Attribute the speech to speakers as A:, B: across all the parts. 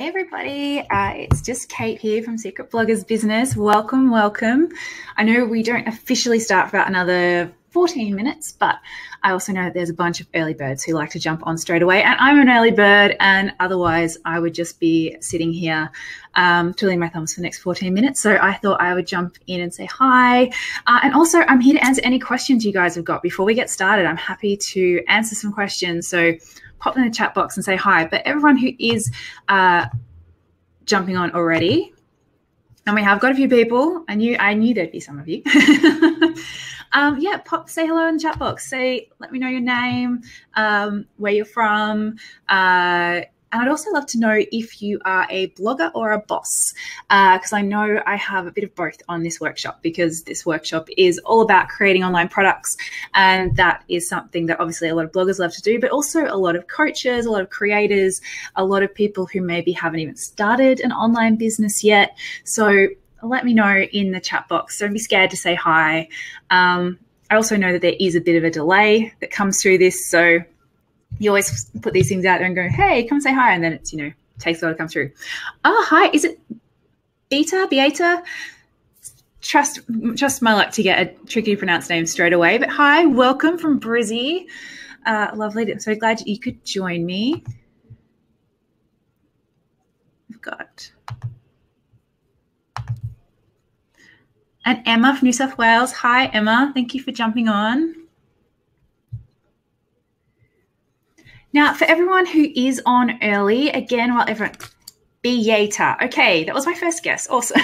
A: Hey everybody, it's just Kate here from Secret Bloggers Business. Welcome, welcome. I know we don't officially start for about another 14 minutes, but I also know that there's a bunch of early birds who like to jump on straight away, and I'm an early bird, and otherwise I would just be sitting here twiddling my thumbs for the next 14 minutes. So I thought I would jump in and say hi. And also I'm here to answer any questions you guys have got. Before we get started, I'm happy to answer some questions. So pop in the chat box and say hi. But everyone who is jumping on already, and we have got a few people. I knew there'd be some of you. Yeah, say hello in the chat box. Let me know your name, where you're from. And I'd also love to know if you are a blogger or a boss, because I know I have a bit of both on this workshop, because this workshop is all about creating online products. And that is something that obviously a lot of bloggers love to do, but also a lot of coaches, a lot of creators, a lot of people who maybe haven't even started an online business yet. So let me know in the chat box. Don't be scared to say hi. I also know that there is a bit of a delay that comes through this. So you always put these things out there and go, hey, come say hi. And then it's, takes a while to come through. Oh, hi. Is it Beata? Trust my luck to get a tricky to pronounce name straight away. But hi, welcome from Brizzy. Lovely. I'm so glad you could join me. We've got and Emma from New South Wales. Hi, Emma. Thank you for jumping on. Now, for everyone who is on early, again, while everyone, Beata. Okay, that was my first guess. Awesome.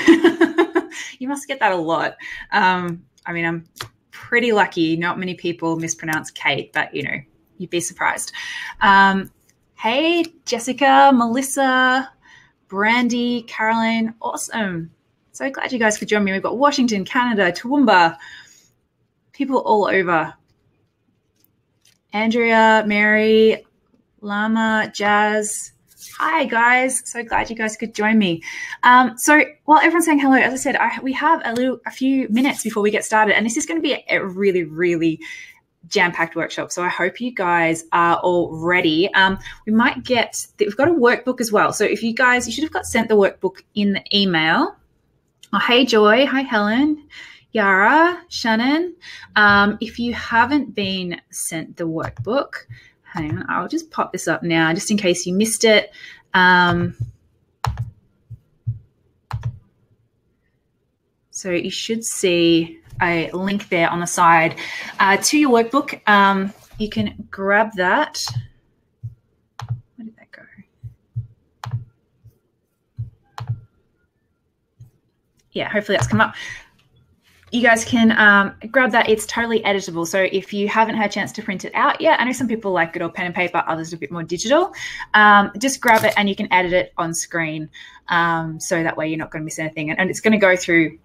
A: You must get that a lot. I mean, I'm pretty lucky. Not many people mispronounce Kate, but, you'd be surprised. Hey, Jessica, Melissa, Brandy, Caroline. Awesome. So glad you guys could join me. We've got Washington, Canada, Toowoomba, people all over. Andrea, Mary, Lama, Jazz. Hi, guys. So glad you guys could join me. So while everyone's saying hello, as I said, we have a few minutes before we get started, and this is going to be a really, really jam-packed workshop. So I hope you guys are all ready. We've got a workbook as well. So if you should have got sent the workbook in the email. Oh, hey, Joy. Hi, Helen. Yara, Shannon. If you haven't been sent the workbook, hang on, I'll just pop this up now just in case you missed it. So you should see a link there on the side to your workbook. You can grab that. Where did that go? Yeah, hopefully that's come up. You guys can grab that. It's totally editable. So if you haven't had a chance to print it out yet, I know some people like good old pen and paper, others are a bit more digital. Just grab it and you can edit it on screen. So that way you're not going to miss anything. And it's going to go through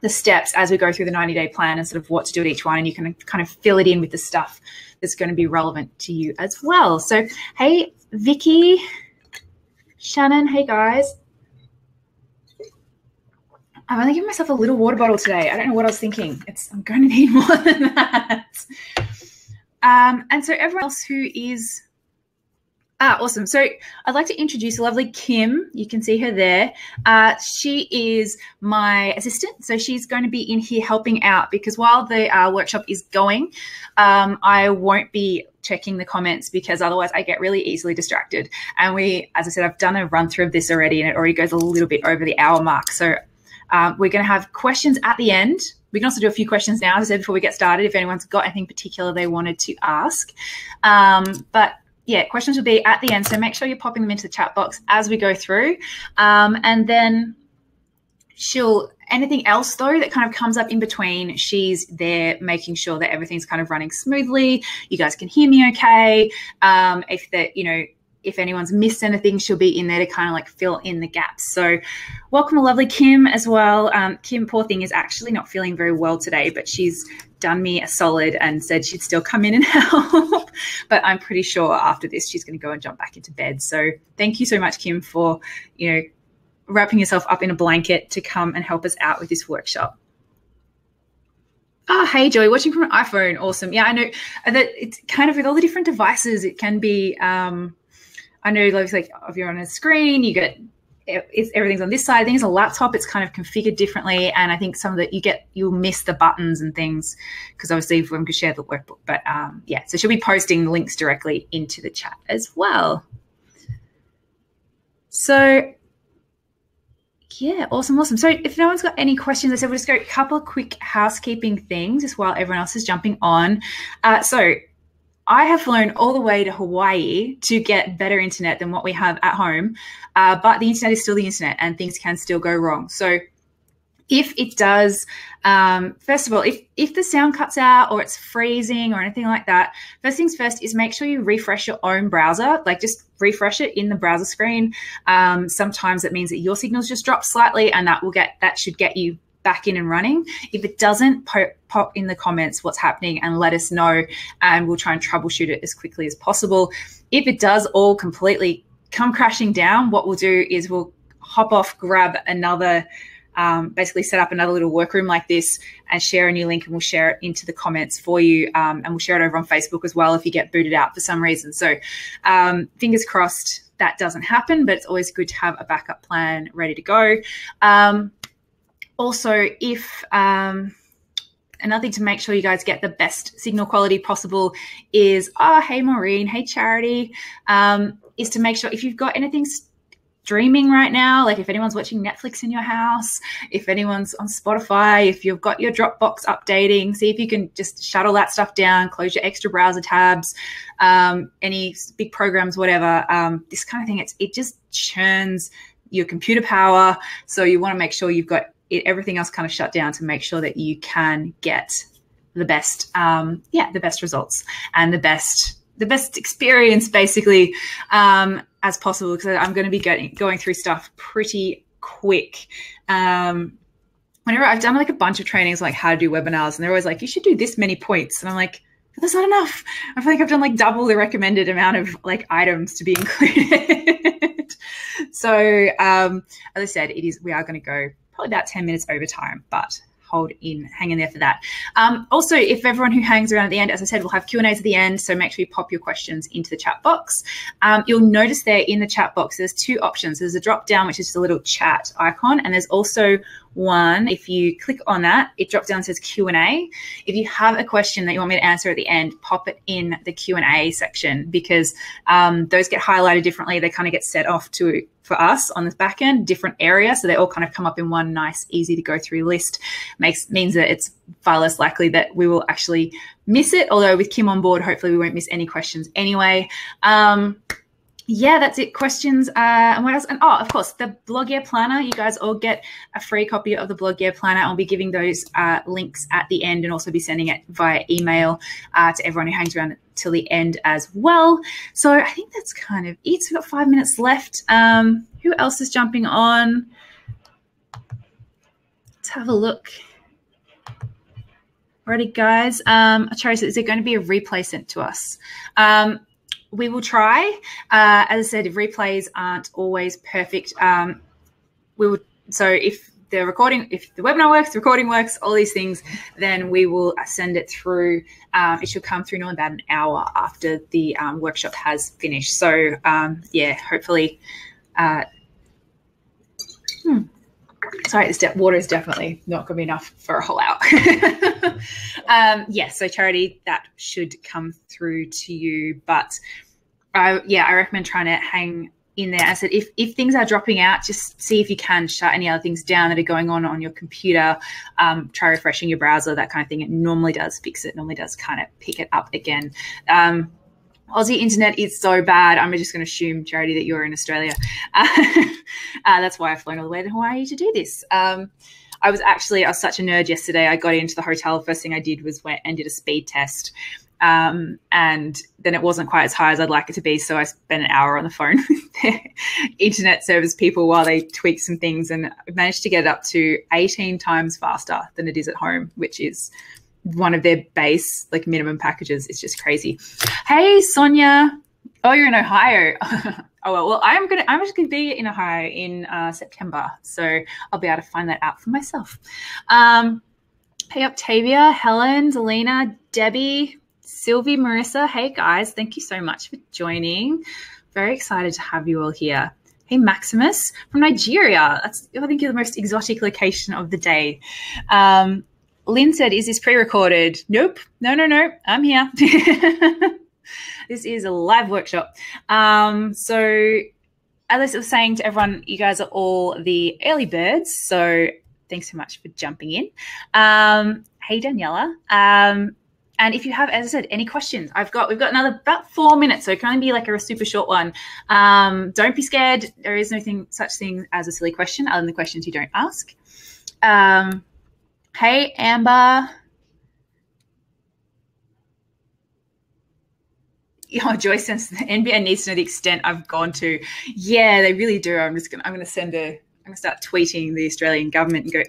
A: the steps as we go through the 90-day plan and sort of what to do at each one. And you can kind of fill it in with the stuff that's going to be relevant to you as well. So, hey, Vicky, Shannon, hey, guys. I've only given myself a little water bottle today. I don't know what I was thinking. I'm going to need more than that. And so everyone else who is awesome. So I'd like to introduce a lovely Kim. You can see her there. She is my assistant. So she's going to be in here helping out, because while the workshop is going, I won't be checking the comments, because otherwise I get really easily distracted. And as I said, I've done a run through of this already, and it already goes a little bit over the hour mark. So we're going to have questions at the end. We can also do a few questions now, as I said, before we get started, if anyone's got anything particular they wanted to ask. But yeah, questions will be at the end. So make sure you're popping them into the chat box as we go through. And then anything else though that kind of comes up in between, she's there making sure that everything's kind of running smoothly. You guys can hear me okay. If anyone's missed anything, she'll be in there to kind of like fill in the gaps. So welcome a lovely Kim as well. Kim, poor thing, is actually not feeling very well today, but she's done me a solid and said she'd still come in and help. But I'm pretty sure after this, she's going to go and jump back into bed. So thank you so much, Kim, for, wrapping yourself up in a blanket to come and help us out with this workshop. Oh, hey, Joy, watching from an iPhone. Awesome. Yeah, I know that it's kind of with all the different devices, it can be I know like if you're on a screen, you get everything's on this side. I think it's a laptop, it's kind of configured differently, and I think some of that you'll miss the buttons and things because obviously everyone could share the workbook. But yeah, so she'll be posting links directly into the chat as well. So yeah, awesome. So if no one's got any questions, I said we'll just go a couple of quick housekeeping things just while everyone else is jumping on. So I have flown all the way to Hawaii to get better internet than what we have at home, but the internet is still the internet and things can still go wrong. So if it does, first of all, if the sound cuts out or it's freezing or anything like that, first things first is make sure you refresh your own browser, like just refresh it in the browser screen. Sometimes it means that your signals just drop slightly and that should get you back in and running. If it doesn't, pop in the comments what's happening and let us know, and we'll try and troubleshoot it as quickly as possible. If it does all completely come crashing down, what we'll do is we'll hop off, grab another, basically set up another little workroom like this and share a new link, and we'll share it into the comments for you, and we'll share it over on Facebook as well if you get booted out for some reason. So fingers crossed that doesn't happen, but it's always good to have a backup plan ready to go. Also, if another thing to make sure you guys get the best signal quality possible is, hey Maureen, hey Charity, is to make sure if you've got anything streaming right now, like if anyone's watching Netflix in your house, if anyone's on Spotify, if you've got your Dropbox updating, see if you can just shut all that stuff down, close your extra browser tabs, any big programs, whatever, this kind of thing, it just churns your computer power. So you want to make sure you've got everything else kind of shut down to make sure that you can get the best, the best results and the best experience basically as possible, because I'm going to be going through stuff pretty quick. Whenever I've done like a bunch of trainings like how to do webinars, and they're always like, you should do this many points, and I'm like, that's not enough. I feel like I've done like double the recommended amount of like items to be included. So as I said, we are going to go probably about 10 minutes over time, but hang in there for that. Also, if everyone who hangs around at the end, as I said, we'll have Q&As at the end, so make sure you pop your questions into the chat box. You'll notice there in the chat box, there's two options. There's a drop down, which is just a little chat icon, and there's also one, if you click on that, it drops down and says Q&A. If you have a question that you want me to answer at the end, pop it in the Q&A section, because those get highlighted differently. They kind of get set off for us on this back end, different area. So they all kind of come up in one nice, easy to go through list. Means that it's far less likely that we will actually miss it. Although with Kim on board, hopefully we won't miss any questions anyway. Yeah, that's it. Questions. And what else? And of course, the Blog Year Planner. You guys all get a free copy of the Blog Year Planner. I'll be giving those links at the end, and also be sending it via email to everyone who hangs around till the end as well. So I think that's kind of it. So we've got 5 minutes left. Who else is jumping on? Let's have a look. Alrighty, guys. Charlie, is there going to be a replay sent to us? We will try. As I said, replays aren't always perfect. So if the webinar works, the recording works, all these things, then we will send it through. It should come through normally about an hour after the workshop has finished. So yeah, hopefully. Sorry, this water is definitely not going to be enough for a whole hour. Yeah, so Charity, that should come through to you. But I recommend trying to hang in there. I said, if things are dropping out, just see if you can shut any other things down that are going on your computer. Try refreshing your browser, that kind of thing. It normally does fix it, normally does kind of pick it up again. Aussie internet is so bad. I'm just going to assume, Charity, that you're in Australia. That's why I've flown all the way to Hawaii to do this. I was such a nerd yesterday. I got into the hotel. First thing I did was went and did a speed test. And then it wasn't quite as high as I'd like it to be. So I spent an hour on the phone with their internet service people while they tweaked some things, and managed to get it up to 18 times faster than it is at home, which is one of their base minimum packages. It's just crazy. Hey, Sonia. Oh, you're in Ohio. Oh, well, I'm just going to be in Ohio in September. So I'll be able to find that out for myself. Hey, Octavia, Helen, Zelina, Debbie, Sylvie, Marissa. Hey, guys. Thank you so much for joining. very excited to have you all here. Hey, Maximus from Nigeria. I think you're the most exotic location of the day. Lynn said, is this pre-recorded? Nope. No. I'm here. This is a live workshop. So as I was saying to everyone, you guys are all the early birds. So thanks so much for jumping in. Hey, Daniela. And if you have, as I said, any questions, we've got another about 4 minutes, so it can only be like a super short one. Don't be scared. There is no such thing as a silly question other than the questions you don't ask. Hey, Amber. Joyce says the NBA needs to know the extent I've gone to. Yeah, they really do. I'm gonna start tweeting the Australian government and go.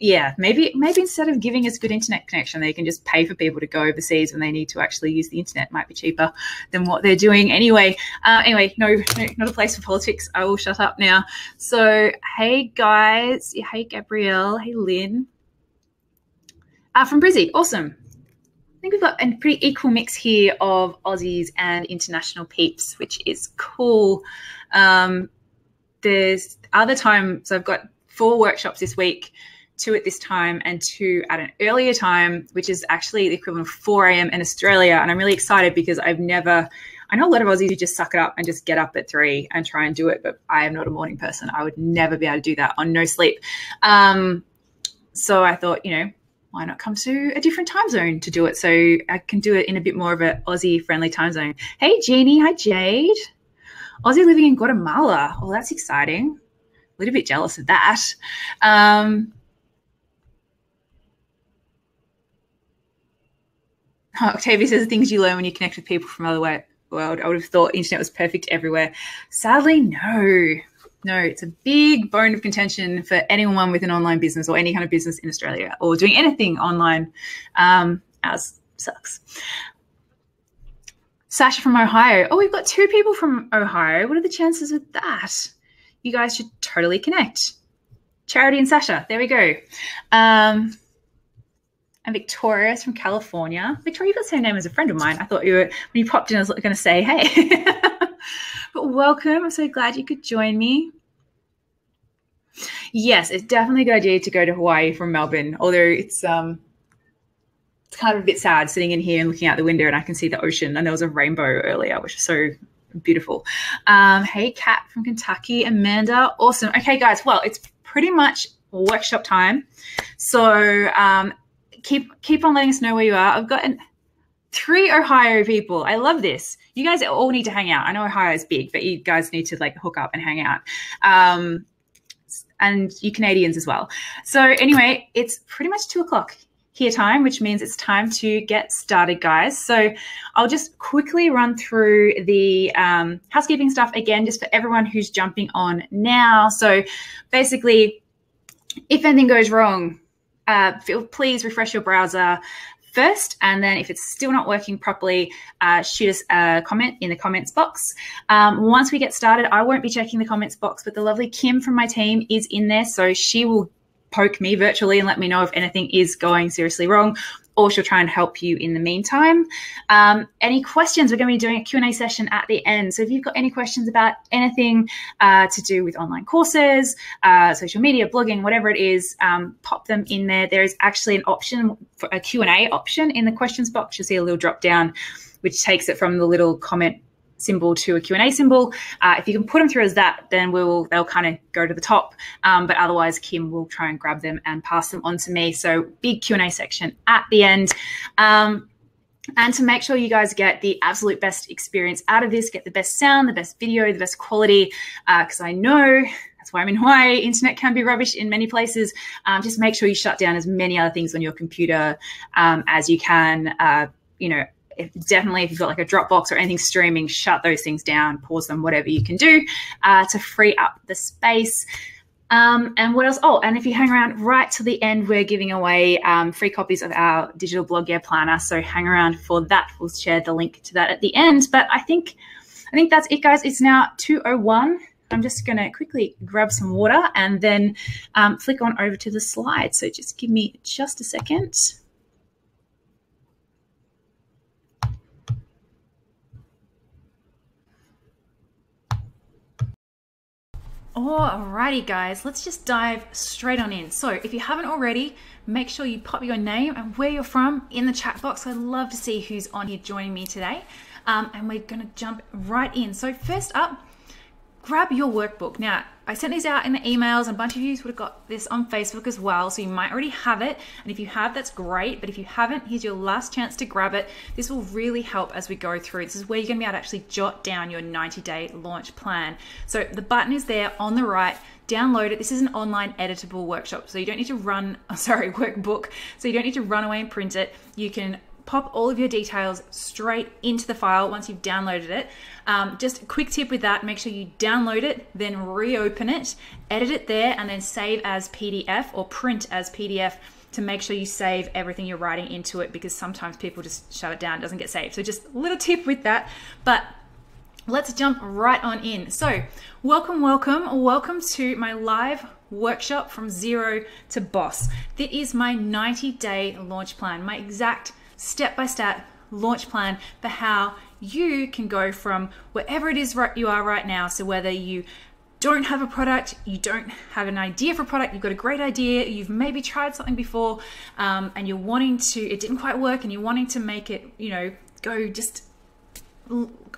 A: Yeah, maybe instead of giving us good internet connection, they can just pay for people to go overseas when they need to actually use the internet. It might be cheaper than what they're doing anyway. No, not a place for politics. I will shut up now. So, hey guys, hey Gabrielle, hey Lynn, from Brizzy, awesome. I think we've got a pretty equal mix here of Aussies and international peeps, which is cool. There's other times, so I've got 4 workshops this week. 2 at this time and 2 at an earlier time, which is actually the equivalent of 4 a.m. in Australia. And I'm really excited because I know a lot of Aussies who just suck it up and just get up at 3 and try and do it, but I am not a morning person. I would never be able to do that on no sleep. So I thought, why not come to a different time zone to do it? So I can do it in a bit more of an Aussie friendly time zone. Hey, Jeannie. Hi, Jade. Aussie living in Guatemala. Oh, that's exciting. A little bit jealous of that. Octavia says the things you learn when you connect with people from other world. I would have thought internet was perfect everywhere. Sadly, no. It's a big bone of contention for anyone with an online business or any kind of business in Australia or doing anything online. Ours sucks. Sasha from Ohio. Oh, we've got 2 people from Ohio. What are the chances of that? You guys should totally connect. Charity and Sasha. There we go. And Victoria is from California. Victoria, you've got the same name as a friend of mine. I thought when you popped in, I was going to say, hey. But welcome. I'm so glad you could join me. Yes, it's definitely a good idea to go to Hawaii from Melbourne, although it's kind of a bit sad sitting in here and looking out the window and I can see the ocean, and there was a rainbow earlier, which is so beautiful. Hey, Kat from Kentucky. Amanda. Awesome. Okay, guys. Well, it's pretty much workshop time. So keep on letting us know where you are. I've got 3 Ohio people. I love this. You guys all need to hang out. I know Ohio is big, but you guys need to hook up and hang out. And you Canadians as well. So anyway, it's pretty much 2 o'clock here time, which means it's time to get started, guys. So I'll just quickly run through the housekeeping stuff again, just for everyone who's jumping on now. So basically, if anything goes wrong, please refresh your browser first, and then if it's still not working properly, shoot us a comment in the comments box. Once we get started, I won't be checking the comments box, but the lovely Kim from my team is in there, so she will poke me virtually and let me know if anything is going seriously wrong, or she'll try and help you in the meantime. Any questions? We're going to be doing a Q&A session at the end. So if you've got any questions about anything to do with online courses, social media, blogging, whatever it is, pop them in there. There is actually an option for a Q&A option in the questions box. You'll see a little drop down, which takes it from the little comment symbol to a Q&A symbol. If you can put them through as that, then they'll kind of go to the top. But otherwise, Kim will try and grab them and pass them on to me. So big Q&A section at the end. And to make sure you guys get the absolute best experience out of this, get the best sound, the best video, the best quality, because I know that's why I'm in Hawaii. Internet can be rubbish in many places. Just make sure you shut down as many other things on your computer as you can. Definitely if you've got a Dropbox or anything streaming, shut those things down, pause them, whatever you can do to free up the space. And what else? Oh, and if you hang around right to the end, we're giving away free copies of our digital blog year planner. So hang around for that. We'll share the link to that at the end. But I think that's it, guys. It's now 2:01. I'm just going to quickly grab some water and then flick on over to the slide. So just give me just a second. Alrighty guys, let's just dive straight on in. So if you haven't already, make sure you pop your name and where you're from in the chat box. I'd love to see who's on here joining me today. And we're gonna jump right in. So first up, grab your workbook. Now, I sent these out in the emails and a bunch of you would have got this on Facebook as well, so you might already have it. And if you have, that's great. But if you haven't, here's your last chance to grab it. This will really help as we go through. This is where you're gonna be able to actually jot down your 90-day launch plan. So the button is there on the right. Download it. This is an online editable workshop, so you don't need to workbook. So you don't need to run away and print it. You can pop all of your details straight into the file once you've downloaded it. Just a quick tip with that, make sure you download it, then reopen it, edit it there, and then save as PDF or print as PDF to make sure you save everything you're writing into it, because sometimes people just shut it down, it doesn't get saved. So just a little tip with that, but let's jump right on in. So welcome to my live workshop from zero to boss. That is my 90-day launch plan, my exact step-by-step launch plan for how you can go from wherever it is you are right now. So whether you don't have a product, you don't have an idea for a product, you've got a great idea, you've maybe tried something before and you're wanting to, it didn't quite work and you're wanting to make it, go just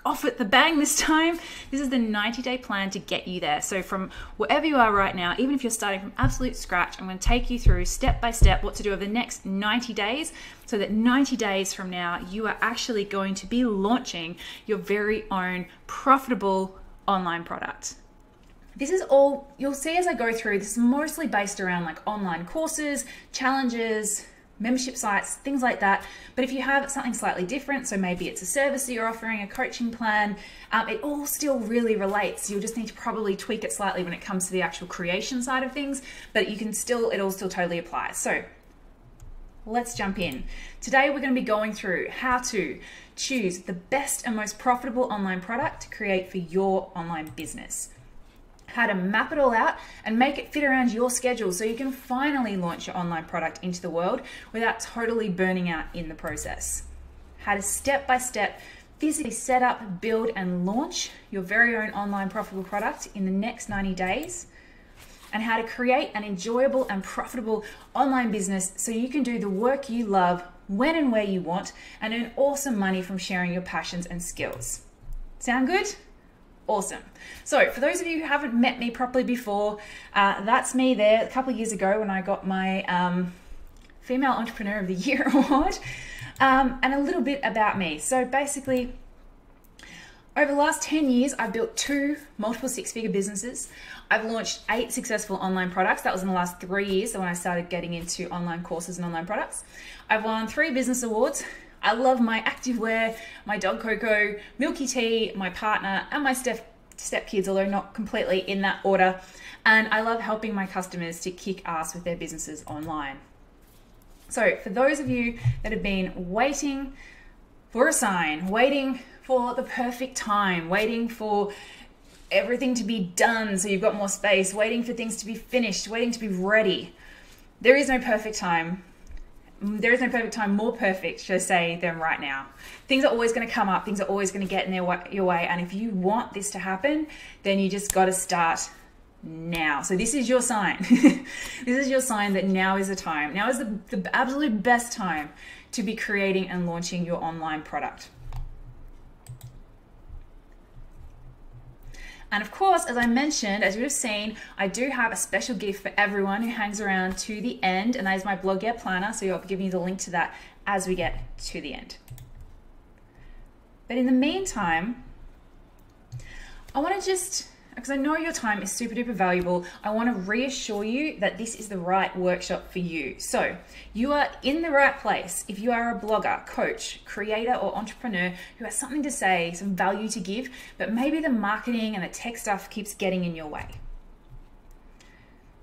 A: off at the bang this time. This is the 90-day plan to get you there. So from wherever you are right now, even if you're starting from absolute scratch, I'm going to take you through step by step what to do over the next 90 days, so that 90 days from now, you are actually going to be launching your very own profitable online product. This is all you'll see as I go through. This is mostly based around like online courses, challenges, membership sites, things like that. But if you have something slightly different, so maybe it's a service that you're offering, a coaching plan, it all still really relates. You'll just need to probably tweak it slightly when it comes to the actual creation side of things, but it all still totally applies. So let's jump in. Today we're going to be going through how to choose the best and most profitable online product to create for your online business, how to map it all out and make it fit around your schedule so you can finally launch your online product into the world without totally burning out in the process, how to step-by-step physically set up, build and launch your very own online profitable product in the next 90 days, and how to create an enjoyable and profitable online business so you can do the work you love when and where you want and earn awesome money from sharing your passions and skills. Sound good? Awesome. So for those of you who haven't met me properly before, that's me there a couple of years ago when I got my Female Entrepreneur of the Year award, and a little bit about me. So basically, over the last 10 years, I've built 2 multiple 6-figure businesses. I've launched 8 successful online products. That was in the last 3 years, so when I started getting into online courses and online products. I've won 3 business awards. I love my activewear, my dog Coco, Milky Tea, my partner, and my step kids, although not completely in that order. And I love helping my customers to kick ass with their businesses online. So for those of you that have been waiting for a sign, waiting for the perfect time, waiting for everything to be done so you've got more space, waiting for things to be finished, waiting to be ready, there is no perfect time. There is no perfect time more perfect, should I say, than right now. Things are always going to come up. Things are always going to get in your way. And if you want this to happen, then you just got to start now. So this is your sign. This is your sign that now is the time. Now is the absolute best time to be creating and launching your online product. And of course, as I mentioned, as you have seen, I do have a special gift for everyone who hangs around to the end, and that is my Blog Year Planner, so I'll be giving you the link to that as we get to the end. But in the meantime, I want to because I know your time is super duper valuable, I want to reassure you that this is the right workshop for you. So you are in the right place if you are a blogger, coach, creator, or entrepreneur who has something to say, some value to give, but maybe the marketing and the tech stuff keeps getting in your way.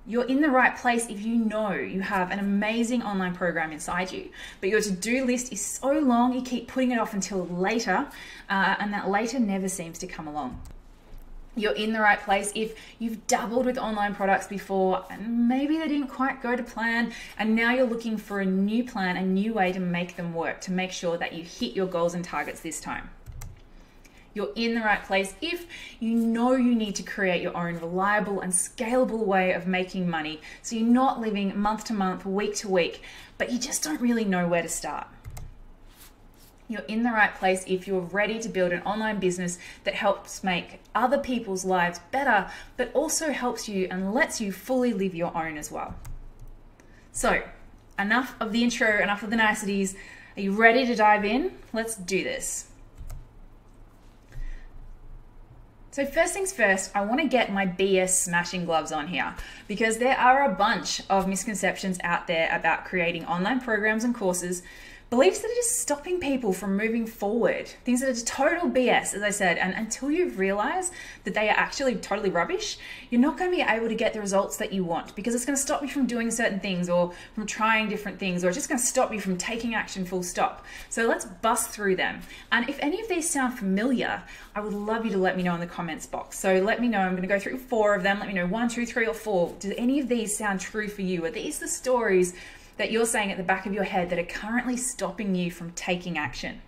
A: You're in the right place if you know you have an amazing online program inside you, but your to-do list is so long you keep putting it off until later, and that later never seems to come along. You're in the right place if you've dabbled with online products before and maybe they didn't quite go to plan, and now you're looking for a new plan, a new way to make them work, to make sure that you hit your goals and targets this time. You're in the right place if you know you need to create your own reliable and scalable way of making money. So you're not living month to month, week to week, but you just don't really know where to start. You're in the right place if you're ready to build an online business that helps make other people's lives better, but also helps you and lets you fully live your own as well. So, enough of the intro, enough of the niceties. Are you ready to dive in? Let's do this. So first things first, I want to get my BS smashing gloves on here because there are a bunch of misconceptions out there about creating online programs and courses, beliefs that are just stopping people from moving forward, things that are just total BS, as I said, and until you realize that they are actually totally rubbish, you're not going to be able to get the results that you want because it's going to stop you from doing certain things or from trying different things, or it's just going to stop you from taking action full stop. So let's bust through them. And if any of these sound familiar, I would love you to let me know in the comments box. So let me know. I'm going to go through 4 of them. Let me know 1, 2, 3, or 4. Do any of these sound true for you? Are these the stories that you're saying at the back of your head that are currently stopping you from taking action?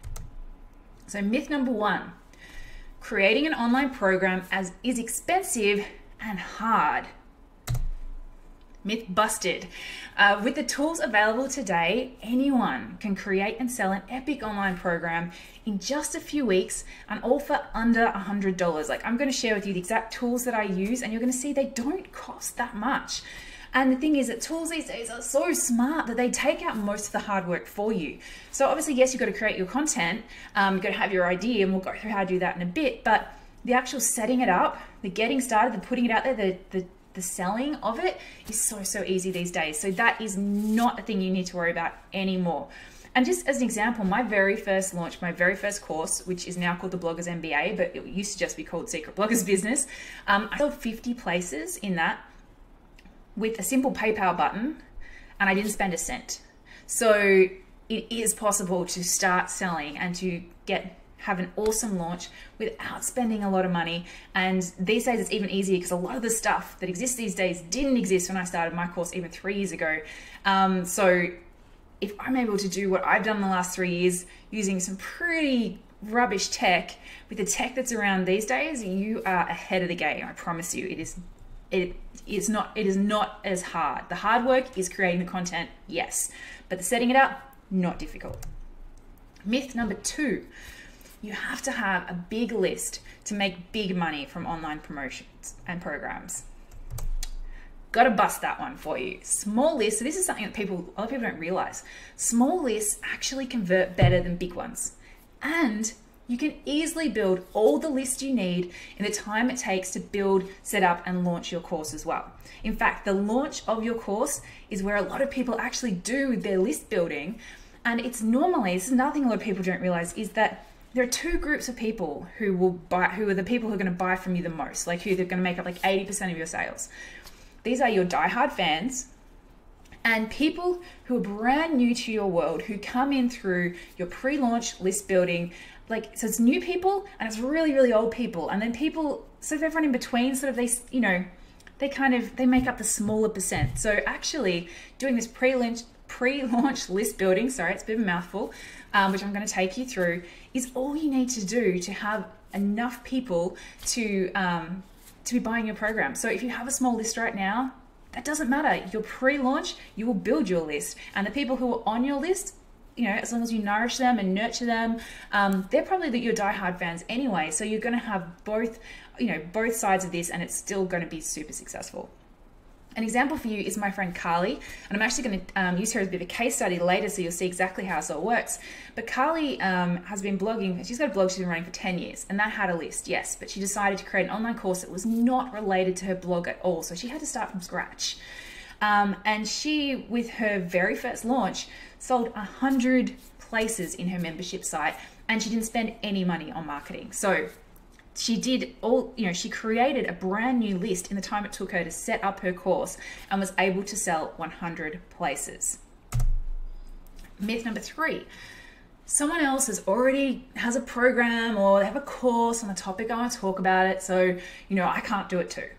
A: So myth number 1, creating an online program is expensive and hard. Myth busted. With the tools available today, anyone can create and sell an epic online program in just a few weeks and all for under $100. Like, I'm going to share with you the exact tools that I use, and you're going to see they don't cost that much. And the thing is that tools these days are so smart that they take out most of the hard work for you. So obviously, yes, you've got to create your content, you've got to have your idea, and we'll go through how to do that in a bit, but the actual setting it up, the getting started, the putting it out there, the selling of it is so easy these days. So that is not a thing you need to worry about anymore. And just as an example, my very first launch, my very first course, which is now called the Bloggers MBA, but it used to just be called Secret Bloggers Business, I sold 50 places in that with a simple PayPal button, and I didn't spend a cent. So it is possible to start selling and to have an awesome launch without spending a lot of money. And these days it's even easier because a lot of the stuff that exists these days didn't exist when I started my course even 3 years ago. So if I'm able to do what I've done in the last 3 years using some pretty rubbish tech with the tech that's around these days, you are ahead of the game. I promise you. It is not as hard. The hard work is creating the content, yes, but the setting it up, not difficult. Myth number 2, you have to have a big list to make big money from online promotions and programs. Got to bust that one for you. Small lists, so this is something that a lot of people don't realize. Small lists actually convert better than big ones. And you can easily build all the lists you need in the time it takes to build, set up, and launch your course as well. In fact, the launch of your course is where a lot of people actually do their list building. And it's normally, this is another thing a lot of people don't realize, is that there are 2 groups of people who will buy, who are the people who are going to buy from you the most, like who they're going to make up like 80% of your sales. These are your diehard fans and people who are brand new to your world, who come in through your pre-launch list building. So it's new people and it's really old people, and then people, sort of everyone in between, sort of they make up the smaller percent. So actually doing this pre-launch list building, sorry, it's a bit of a mouthful, which I'm going to take you through, is all you need to do to have enough people to be buying your program. So if you have a small list right now, that doesn't matter. Your pre-launch, you will build your list, and the people who are on your list, as long as you nourish them and nurture them, they're probably your diehard fans anyway. So you're going to have both sides of this, and it's still going to be super successful. An example for you is my friend Carly, and I'm actually going to use her as a bit of a case study later, so you'll see exactly how this all works. But Carly has been blogging. She's got a blog she's been running for 10 years, and that had a list, yes, but she decided to create an online course that was not related to her blog at all, so she had to start from scratch. And she, with her very first launch, sold 100 places in her membership site, and she didn't spend any money on marketing. So she did she created a brand new list in the time it took her to set up her course and was able to sell 100 places. Myth number 3, someone else has a program or they have a course on the topic I want to talk about it, so I can't do it too.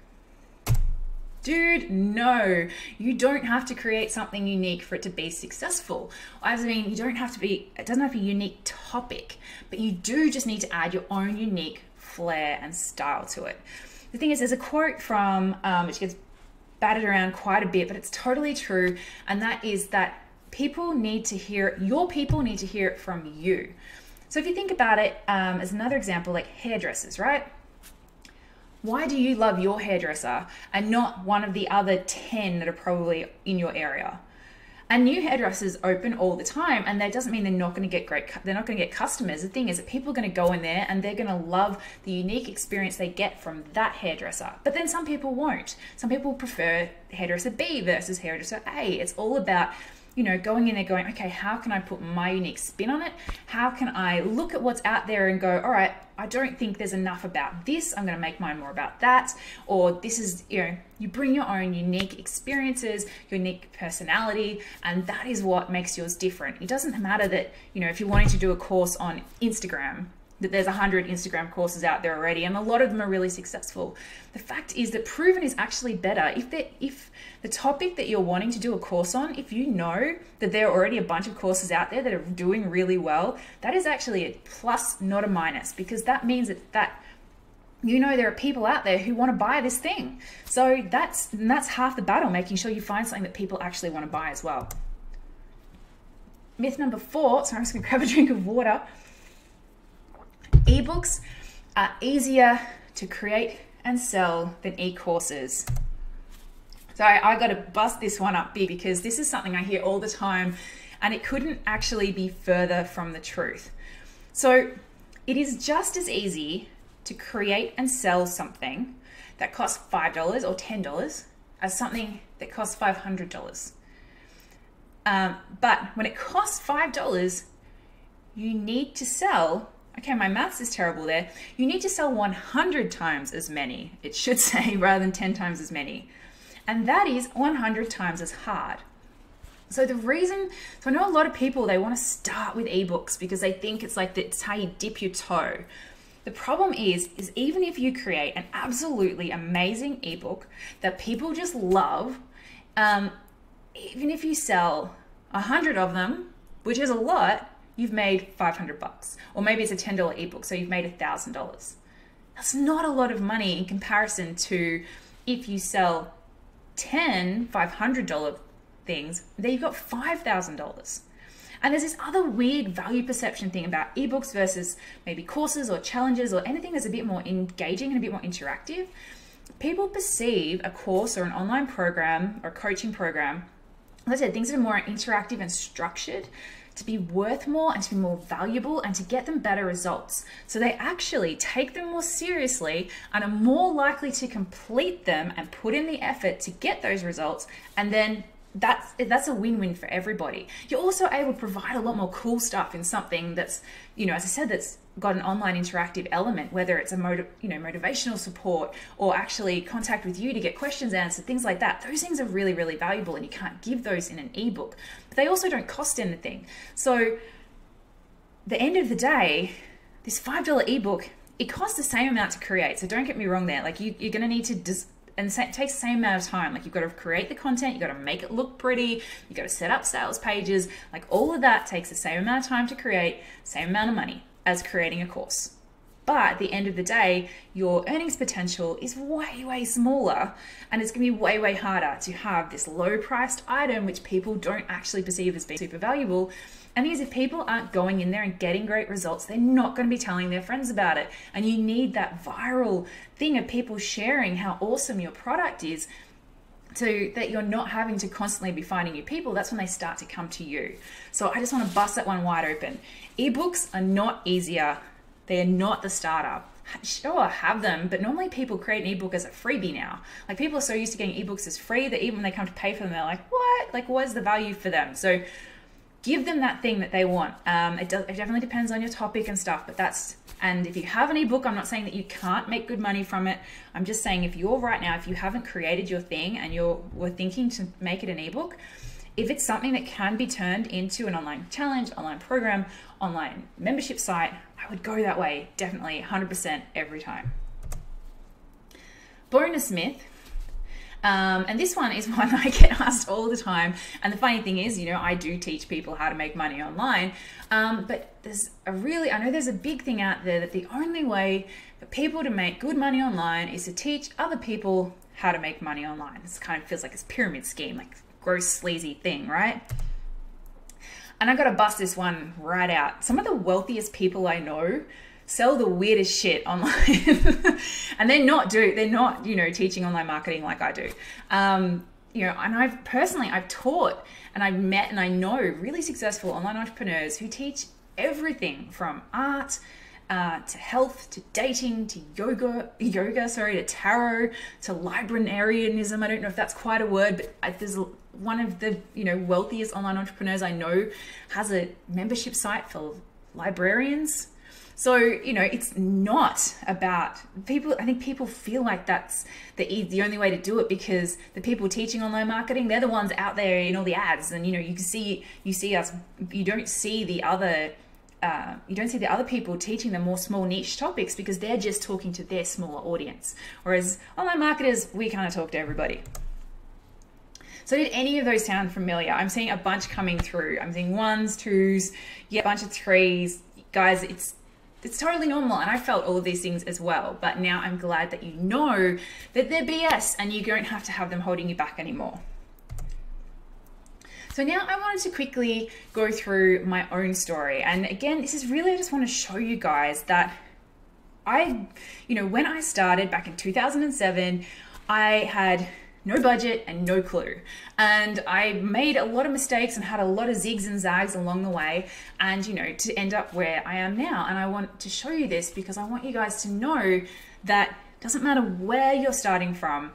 A: Dude, no, you don't have to create something unique for it to be successful. I mean, you don't have to be, it doesn't have to be a unique topic, but you do just need to add your own unique flair and style to it. The thing is, there's a quote from, which gets batted around quite a bit, but it's totally true. And that is that people need to hear it, your people need to hear it from you. So if you think about it, as another example, like hairdressers, right? Why do you love your hairdresser and not one of the other 10 that are probably in your area? And new hairdressers open all the time, and that doesn't mean they're not going to get they're not going to get customers. The thing is that people are going to go in there and they're going to love the unique experience they get from that hairdresser. But then some people won't. Some people prefer hairdresser B versus hairdresser A. It's all about, you know, going in there going, okay, how can I put my unique spin on it? How can I look at what's out there and go, all right, I don't think there's enough about this. I'm going to make mine more about that. Or this is, you know, you bring your own unique experiences, your unique personality, and that is what makes yours different. It doesn't matter that, you know, if you're wanting to do a course on Instagram, that there's 100 Instagram courses out there already, and a lot of them are really successful. The fact is that proven is actually better. If the topic that you're wanting to do a course on, if you know that there are already a bunch of courses out there that are doing really well, that is actually a plus, not a minus, because that means that you know there are people out there who want to buy this thing. So that's half the battle, making sure you find something that people actually want to buy as well. Myth number 4, so I'm just going to grab a drink of water. Ebooks are easier to create and sell than e-courses. So I got to bust this one up big, because this is something I hear all the time, and it couldn't actually be further from the truth. So it is just as easy to create and sell something that costs $5 or $10 as something that costs $500. But when it costs $5, you need to sell, okay, my maths is terrible there. You need to sell 100 times as many, it should say, rather than 10 times as many. And that is 100 times as hard. So I know a lot of people, they want to start with ebooks because they think it's like it's how you dip your toe. The problem is even if you create an absolutely amazing ebook that people just love, even if you sell 100 of them, which is a lot, you've made 500 bucks. Or maybe it's a $10 ebook, so you've made $1,000. That's not a lot of money in comparison to if you sell 10 $500 things, then you've got $5,000. And there's this other weird value perception thing about ebooks versus maybe courses or challenges or anything that's a bit more engaging and a bit more interactive. People perceive a course or an online program or coaching program, as I said, things that are more interactive and structured, to be worth more and to be more valuable and to get them better results. So they actually take them more seriously and are more likely to complete them and put in the effort to get those results. And then that's a win-win for everybody. You're also able to provide a lot more cool stuff in something that's, you know, as I said, that's got an online interactive element, whether it's a motivational support or actually contact with you to get questions answered, things like that. Those things are really, really valuable, and you can't give those in an ebook. But they also don't cost anything. So the end of the day, this $5 ebook, it costs the same amount to create. So don't get me wrong there. Like you're going to need to and it takes the same amount of time. Like you've got to create the content, you've got to make it look pretty, you've got to set up sales pages. Like all of that takes the same amount of time to create, same amount of money as creating a course. But at the end of the day, your earnings potential is way, way smaller, and it's going to be way, way harder to have this low priced item, which people don't actually perceive as being super valuable. And because if people aren't going in there and getting great results, they're not going to be telling their friends about it. And you need that viral thing of people sharing how awesome your product is, so that you're not having to constantly be finding new people. That's when they start to come to you. So I just want to bust that one wide open. Ebooks are not easier. They are not the starter. Sure, have them, but normally people create an ebook as a freebie now. Like people are so used to getting ebooks as free that even when they come to pay for them, they're like, what? Like, what's the value for them? So give them that thing that they want. It definitely depends on your topic and stuff, but and if you have an ebook, I'm not saying that you can't make good money from it. I'm just saying if you haven't created your thing and we're thinking to make it an ebook, if it's something that can be turned into an online challenge, online program, online membership site, I would go that way, definitely 100% every time. Bonus myth, And this one is one I get asked all the time. And the funny thing is, I do teach people how to make money online. But I know there's a big thing out there that the only way for people to make good money online is to teach other people how to make money online. It kind of feels like this pyramid scheme, like gross sleazy thing, right? And I got to bust this one right out. Some of the wealthiest people I know sell the weirdest shit online. And they're not teaching online marketing like I do. And I've taught and I've met and I know really successful online entrepreneurs who teach everything from art to health, to dating, to yoga, to tarot, to librarianism. I don't know if that's quite a word, but there's one of the wealthiest online entrepreneurs I know has a membership site for librarians. So it's not about people. I think people feel like that's the only way to do it because the people teaching online marketing, they're the ones out there in all the ads, and you see us. You don't see the other. You don't see the other people teaching the more small niche topics because they're just talking to their smaller audience. Whereas online marketers, we kind of talk to everybody. So did any of those sound familiar? I'm seeing a bunch coming through. I'm seeing 1s, 2s, a bunch of 3s. Guys, it's totally normal. And I felt all of these things as well. But now I'm glad that you know that they're BS and you don't have to have them holding you back anymore. So now I wanted to quickly go through my own story. And again, this is really, I just want to show you guys that when I started back in 2007, I had no budget and no clue. And I made a lot of mistakes and had a lot of zigs and zags along the way and, to end up where I am now. And I want to show you this because I want you guys to know that it doesn't matter where you're starting from,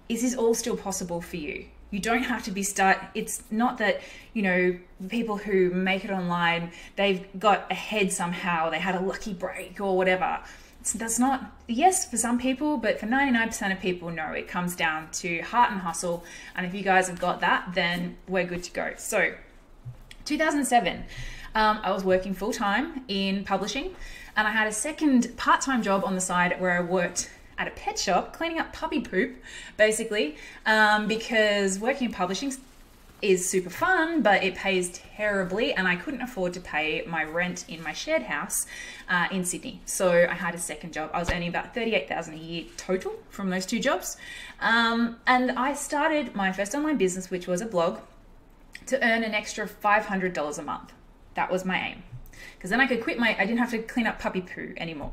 A: this is all still possible for you. You don't have to be it's not that, people who make it online, they've got ahead somehow, they had a lucky break or whatever. That's not, yes, for some people, but for 99% of people, no, it comes down to heart and hustle. And if you guys have got that, then we're good to go. So 2007, I was working full-time in publishing and I had a second part-time job on the side where I worked at a pet shop cleaning up puppy poop, basically, because working in publishing is super fun, but it pays terribly and I couldn't afford to pay my rent in my shared house in Sydney. So I had a second job. I was earning about $38,000 a year total from those 2 jobs. And I started my first online business, which was a blog, to earn an extra $500 a month. That was my aim. Because then I could quit I didn't have to clean up puppy poo anymore.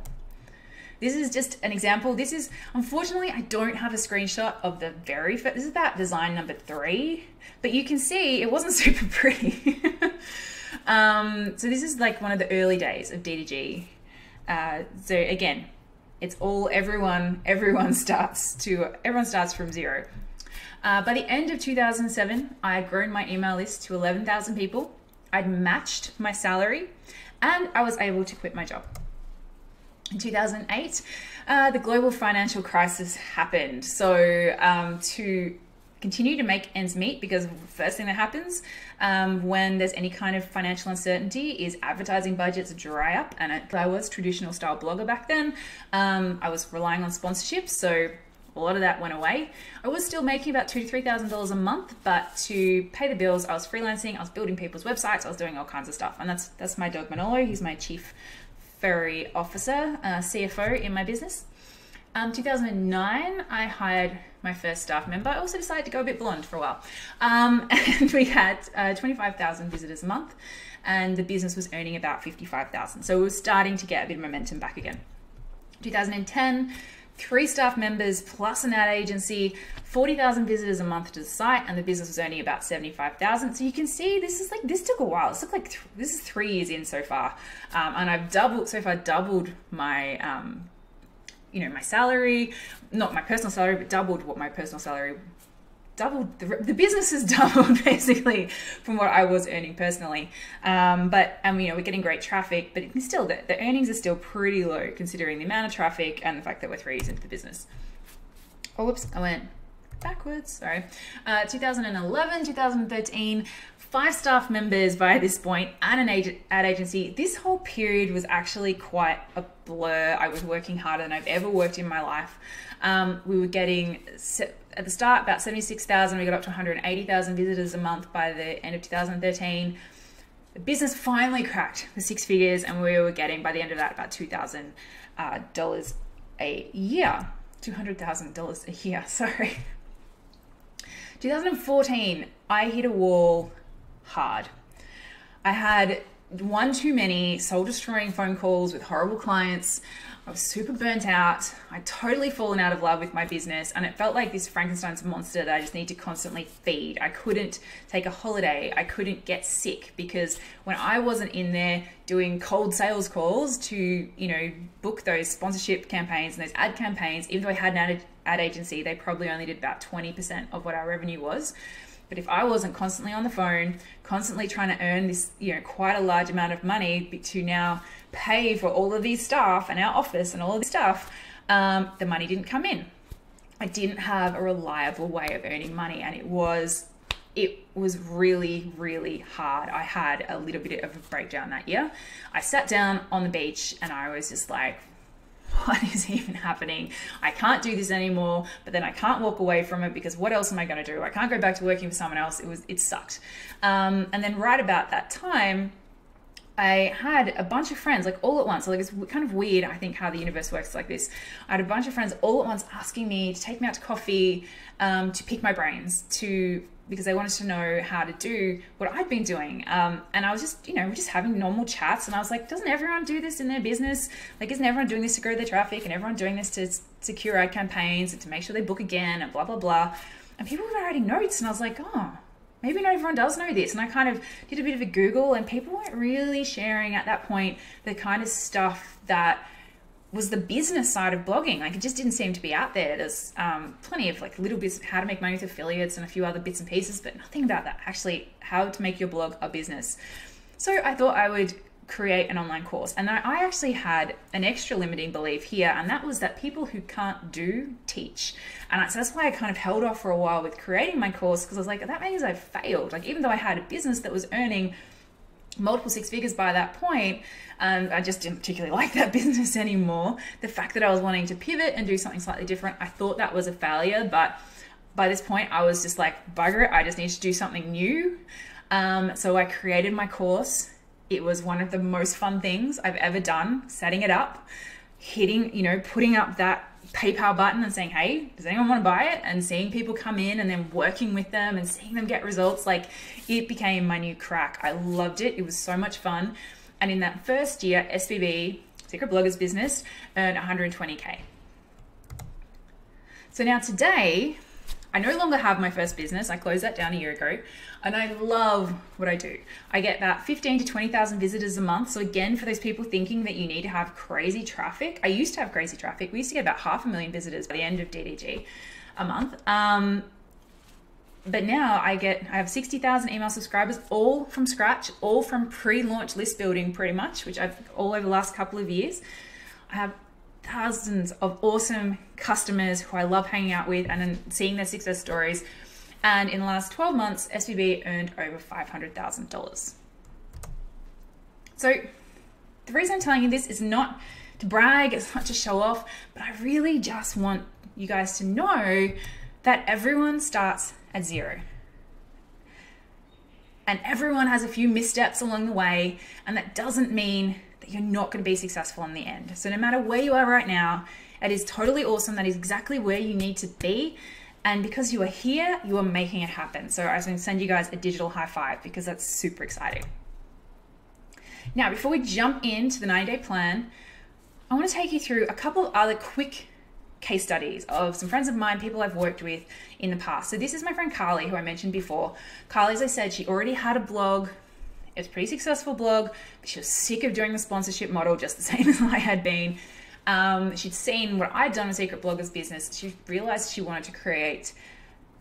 A: This is just an example. This is, unfortunately, I don't have a screenshot of the very first, this is about design number 3, but you can see it wasn't super pretty. So this is like one of the early days of D2G. So again, it's all, everyone starts from zero. By the end of 2007, I had grown my email list to 11,000 people. I'd matched my salary and I was able to quit my job. In 2008, the global financial crisis happened. So to continue to make ends meet, because the first thing that happens when there's any kind of financial uncertainty is advertising budgets dry up. And I was a traditional style blogger back then. I was relying on sponsorships, so a lot of that went away. I was still making about $2,000 to $3,000 a month, but to pay the bills, I was freelancing, I was building people's websites, I was doing all kinds of stuff. And that's my dog Manolo. He's my chief furry officer, CFO in my business. 2009, I hired my first staff member. I also decided to go a bit blonde for a while. And we had 25,000 visitors a month and the business was earning about 55,000. So we were starting to get a bit of momentum back again. 2010, 3 staff members plus an ad agency, 40,000 visitors a month to the site, and the business was earning about 75,000. So you can see this took a while. This is 3 years in so far, and I've doubled my my salary, not my personal salary, but doubled what my personal salary. The business has doubled basically from what I was earning personally. But we're getting great traffic, but it's still the earnings are still pretty low considering the amount of traffic and the fact that we're 3 years into the business. Oh, whoops, I went backwards, sorry. 2011, 2013, 5 staff members by this point and an ad agency. This whole period was actually quite a blur. I was working harder than I've ever worked in my life. We were getting at the start about 76,000. We got up to 180,000 visitors a month by the end of 2013. The business finally cracked the 6 figures, and we were getting, by the end of that, about $2,000 a year. $200,000 a year, sorry. 2014, I hit a wall hard. I had one too many soul-destroying phone calls with horrible clients. I was super burnt out. I'd totally fallen out of love with my business, and it felt like this Frankenstein's monster that I just need to constantly feed. I couldn't take a holiday. I couldn't get sick, because when I wasn't in there doing cold sales calls to, you know, book those sponsorship campaigns and those ad campaigns, even though I had an ad agency, they probably only did about 20% of what our revenue was. But if I wasn't constantly on the phone, constantly trying to earn this, you know, quite a large amount of money to now pay for all of these staff and our office and all of this stuff, the money didn't come in. I didn't have a reliable way of earning money, and it was really, really hard. I had a little bit of a breakdown that year. I sat down on the beach and I was just like, what is even happening? I can't do this anymore, but then I can't walk away from it, because what else am I going to do? I can't go back to working for someone else. It sucked. And then right about that time, I had a bunch of friends, like all at once. So like, it's kind of weird, I think, how the universe works like this. I had a bunch of friends all at once asking me to take me out to coffee, to pick my brains, because they wanted to know how to do what I'd been doing. And I was just, you know, we're just having normal chats. And I was like, doesn't everyone do this in their business? Like, isn't everyone doing this to grow their traffic, and everyone doing this to secure ad campaigns and to make sure they book again and blah, blah, blah. And people were writing notes, and I was like, oh, maybe not everyone does know this. And I kind of did a bit of a Google, and people weren't really sharing at that point the kind of stuff that was the business side of blogging. Like, it just didn't seem to be out there. There's plenty of like little bits of how to make money with affiliates and a few other bits and pieces, but nothing about that, actually how to make your blog a business. So I thought I would create an online course. And I actually had an extra limiting belief here, and that was that people who can't do teach. And so that's why I kind of held off for a while with creating my course, because I was like, that means I failed. Like, even though I had a business that was earning multiple 6 figures by that point, I just didn't particularly like that business anymore. The fact that I was wanting to pivot and do something slightly different, I thought that was a failure. But by this point, I was just like, bugger it, I just need to do something new. So I created my course. It was one of the most fun things I've ever done, setting it up, hitting, you know, putting up that PayPal button and saying, hey, does anyone want to buy it? And seeing people come in and then working with them and seeing them get results. Like, it became my new crack. I loved it. It was so much fun. And in that first year, SBB, Secret Bloggers Business, earned 120K. So now today, I no longer have my first business. I closed that down a year ago, and I love what I do. I get about 15 to 20,000 visitors a month. So again, for those people thinking that you need to have crazy traffic, I used to have crazy traffic. We used to get about 500,000 visitors by the end of DDG a month. But now I have 60,000 email subscribers, all from scratch, all from pre-launch list building pretty much, which I've all over the last couple of years. I have thousands of awesome customers who I love hanging out with and then seeing their success stories. And in the last 12 months, SBB earned over $500,000. So the reason I'm telling you this is not to brag, it's not to show off, but I really just want you guys to know that everyone starts at zero. And everyone has a few missteps along the way, and that doesn't mean that you're not going to be successful in the end. So no matter where you are right now, it is totally awesome. That is exactly where you need to be. And because you are here, you are making it happen. So I was going to send you guys a digital high five, because that's super exciting. Now, before we jump into the 90-day plan, I want to take you through a couple of other quick case studies of some friends of mine, people I've worked with in the past. So this is my friend Carly, who I mentioned before. Carly, as I said, she already had a blog. It's a pretty successful blog, but she was sick of doing the sponsorship model, just the same as I had been. She'd seen what I'd done with Secret Bloggers Business. She realized she wanted to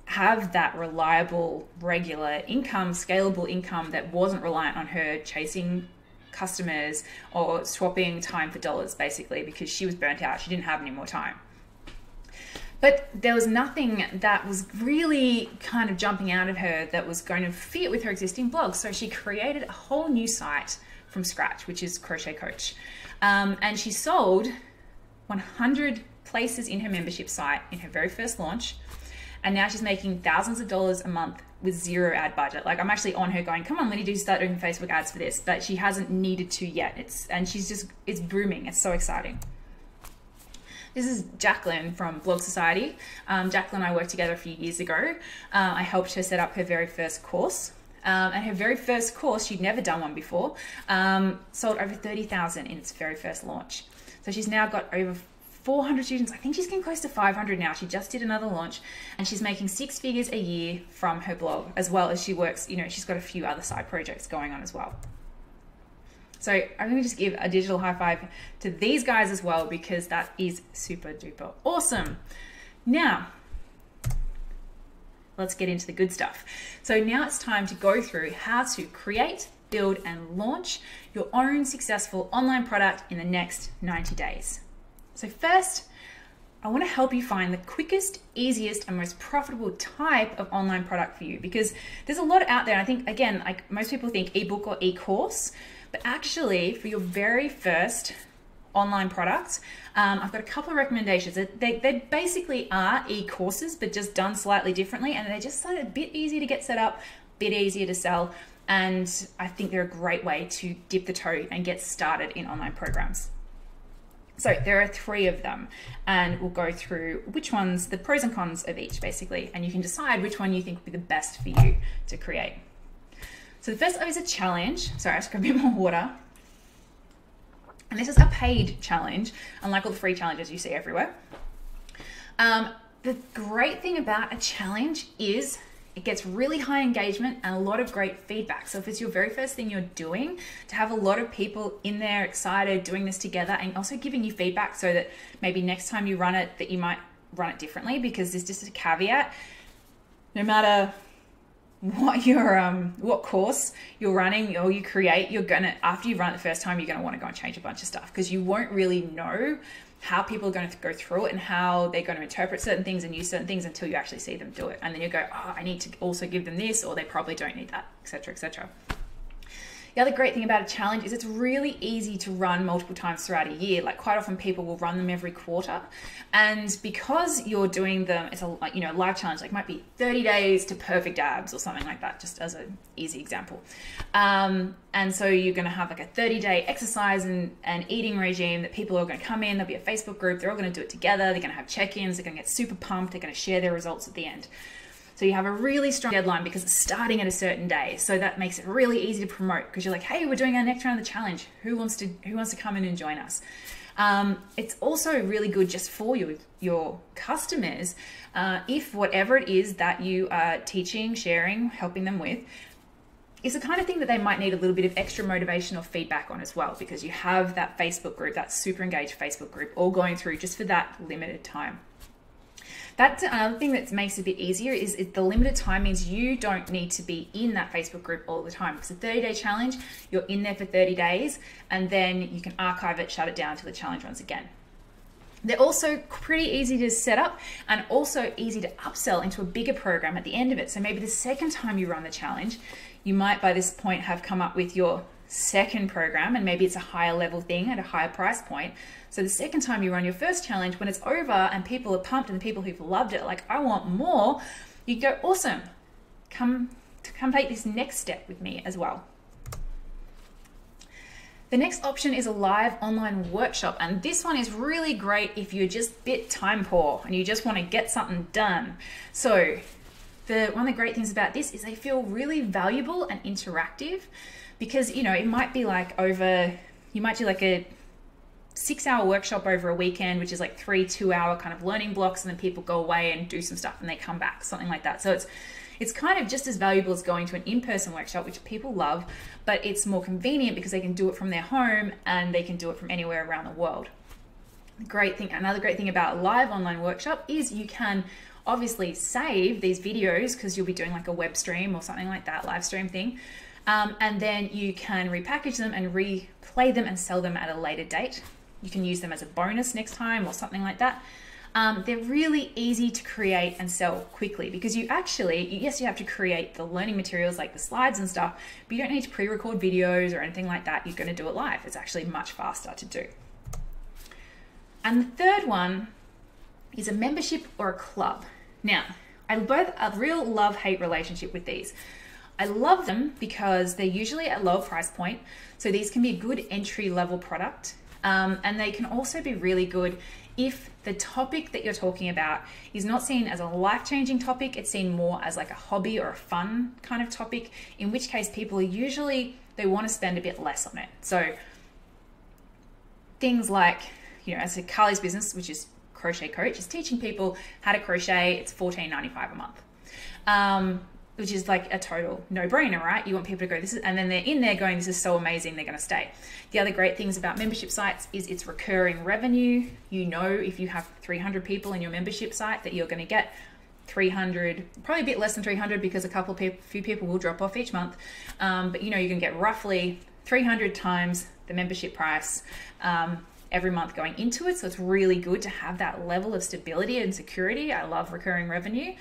A: have that reliable, regular income, scalable income that wasn't reliant on her chasing customers or swapping time for dollars, basically, because she was burnt out. She didn't have any more time. But there was nothing that was really kind of jumping out of her that was going to fit with her existing blog. So she created a whole new site from scratch, which is Crochet Coach. And she sold 100 places in her membership site in her very first launch. And now she's making thousands of dollars a month with zero ad budget. Like, I'm actually on her going, come on, Lindy, start doing Facebook ads for this. But she hasn't needed to yet. And it's booming. It's so exciting. This is Jacqueline from Blog Society. Jacqueline and I worked together a few years ago. I helped her set up her very first course. And her very first course, she'd never done one before, sold over 30,000 in its very first launch. So she's now got over 400 students. I think she's getting close to 500 now. She just did another launch, and she's making 6 figures a year from her blog, as well as she works, you know, she's got a few other side projects going on as well. So I'm going to just give a digital high five to these guys as well, because that is super duper awesome. Now, let's get into the good stuff. So now it's time to go through how to create, build, and launch your own successful online product in the next 90 days. So first, I want to help you find the quickest, easiest, and most profitable type of online product for you, because there's a lot out there. I think, again, like most people think ebook or e-course, but actually for your very first online products, I've got a couple of recommendations. They basically are e-courses, but just done slightly differently, and they're just a bit easier to get set up, a bit easier to sell, and I think they're a great way to dip the toe and get started in online programs. So there are 3 of them, and we'll go through which ones, the pros and cons of each basically, and you can decide which one you think would be the best for you to create. So the first up is a challenge. Sorry, I just got a bit more water. And this is a paid challenge, unlike all the free challenges you see everywhere. The great thing about a challenge is it gets really high engagement and a lot of great feedback. So if it's your very first thing you're doing, to have a lot of people in there excited, doing this together, and also giving you feedback so that maybe next time you run it, that you might run it differently, because there's just a caveat. No matter what course you're running or you create, you're gonna, after you run it the first time, you're gonna want to go and change a bunch of stuff, because you won't really know how people are going to go through it and how they're going to interpret certain things and use certain things until you actually see them do it. And then you go, oh, I need to also give them this, or they probably don't need that, etc., etc. The other great thing about a challenge is it's really easy to run multiple times throughout a year. Like, quite often people will run them every quarter. And because you're doing them, it's a live challenge, like might be 30 days to perfect abs or something like that, just as an easy example. And so you're going to have like a 30-day exercise and eating regime that people are going to come in. There'll be a Facebook group. They're all going to do it together. They're going to have check-ins. They're going to get super pumped. They're going to share their results at the end. So you have a really strong deadline because it's starting at a certain day. So that makes it really easy to promote, because you're like, hey, we're doing our next round of the challenge. Who wants to come in and join us? It's also really good just for your customers. If whatever it is that you are teaching, sharing, helping them with, is the kind of thing that they might need a little bit of extra motivation or feedback on as well, because you have that Facebook group, that super engaged Facebook group, all going through just for that limited time. That's another thing that makes it a bit easier, is the limited time means you don't need to be in that Facebook group all the time. It's a 30-day challenge. You're in there for 30 days, and then you can archive it, shut it down until the challenge runs again. They're also pretty easy to set up and also easy to upsell into a bigger program at the end of it. So maybe the second time you run the challenge, you might by this point have come up with your second program, and maybe it's a higher level thing at a higher price point. So the second time you run your first challenge, when it's over and people are pumped and the people who've loved it, like, I want more, you go, awesome, come take this next step with me as well. The next option is a live online workshop, and this one is really great if you're just a bit time poor and you just want to get something done. So one of the great things about this is they feel really valuable and interactive, because it might be like you might do like a 6-hour workshop over a weekend, which is like 3 2-hour kind of learning blocks, and then people go away and do some stuff and they come back, something like that. So it's kind of just as valuable as going to an in-person workshop, which people love, but it's more convenient because they can do it from their home and they can do it from anywhere around the world. Another great thing about a live online workshop is you can obviously save these videos, because you'll be doing like a web stream or something like that, live stream thing. And then you can repackage them and replay them and sell them at a later date. You can use them as a bonus next time or something like that. They're really easy to create and sell quickly, because yes, you have to create the learning materials like the slides and stuff, but you don't need to pre-record videos or anything like that. You're going to do it live. It's actually much faster to do. And the third one is a membership or a club. Now, I both a real love-hate relationship with these. I love them because they're usually at low price point. So these can be a good entry-level product. And they can also be really good if the topic that you're talking about is not seen as a life-changing topic, it's seen more as like a hobby or a fun kind of topic, in which case people are usually, they want to spend a bit less on it. So things like, you know, as a Carly's business, which is Crochet Coach, is teaching people how to crochet. It's $14.95 a month. Which is like a total no-brainer, right? You want people to go, this is, and then they're in there going, this is so amazing, they're gonna stay. The other great things about membership sites is it's recurring revenue. You know, if you have 300 people in your membership site that you're gonna get 300, probably a bit less than 300 because a couple of people, few people will drop off each month. But you know, you're gonna get roughly 300 times the membership price every month going into it. So it's really good to have that level of stability and security. I love recurring revenue.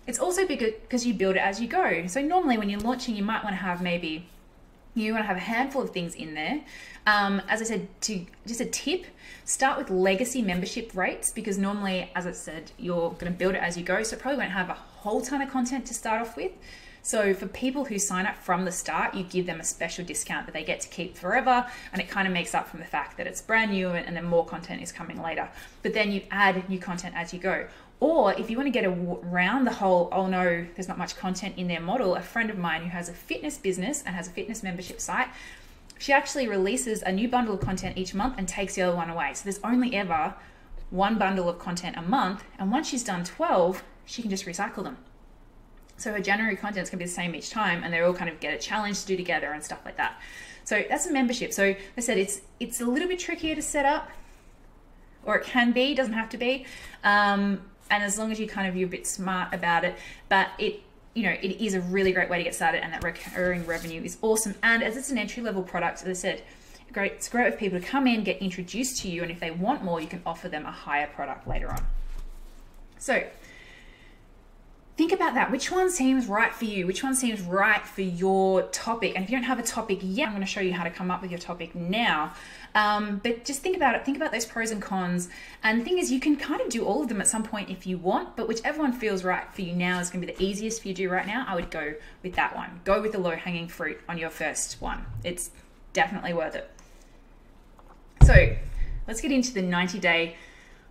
A: It's also because you build it as you go. So normally when you're launching, you might want to have a handful of things in there. As I said, just a tip, start with legacy membership rates, because normally, as I said, you're going to build it as you go. So it probably won't have a whole ton of content to start off with. So for people who sign up from the start, you give them a special discount that they get to keep forever. And it kind of makes up from the fact that it's brand new and then more content is coming later. But then you add new content as you go. Or if you want to get around the whole, oh no, there's not much content in their model, a friend of mine who has a fitness business and has a fitness membership site, she actually releases a new bundle of content each month and takes the other one away. So there's only ever one bundle of content a month. And once she's done 12, she can just recycle them. So her January content's gonna be the same each time, and they all kind of get a challenge to do together and stuff like that. So that's a membership. So like I said, it's a little bit trickier to set up, or it can be, doesn't have to be. And as long as you're a bit smart about it, but it is a really great way to get started, and that recurring revenue is awesome. And as it's an entry-level product, as I said, it's great for people to come in, get introduced to you, and if they want more, you can offer them a higher product later on. So think about that. Which one seems right for you? Which one seems right for your topic? And if you don't have a topic yet, I'm going to show you how to come up with your topic now. But just think about it. Think about those pros and cons. And the thing is, you can kind of do all of them at some point if you want, but whichever one feels right for you now is going to be the easiest for you to do right now. I would go with that one. Go with the low-hanging fruit on your first one. It's definitely worth it. So let's get into the 90-day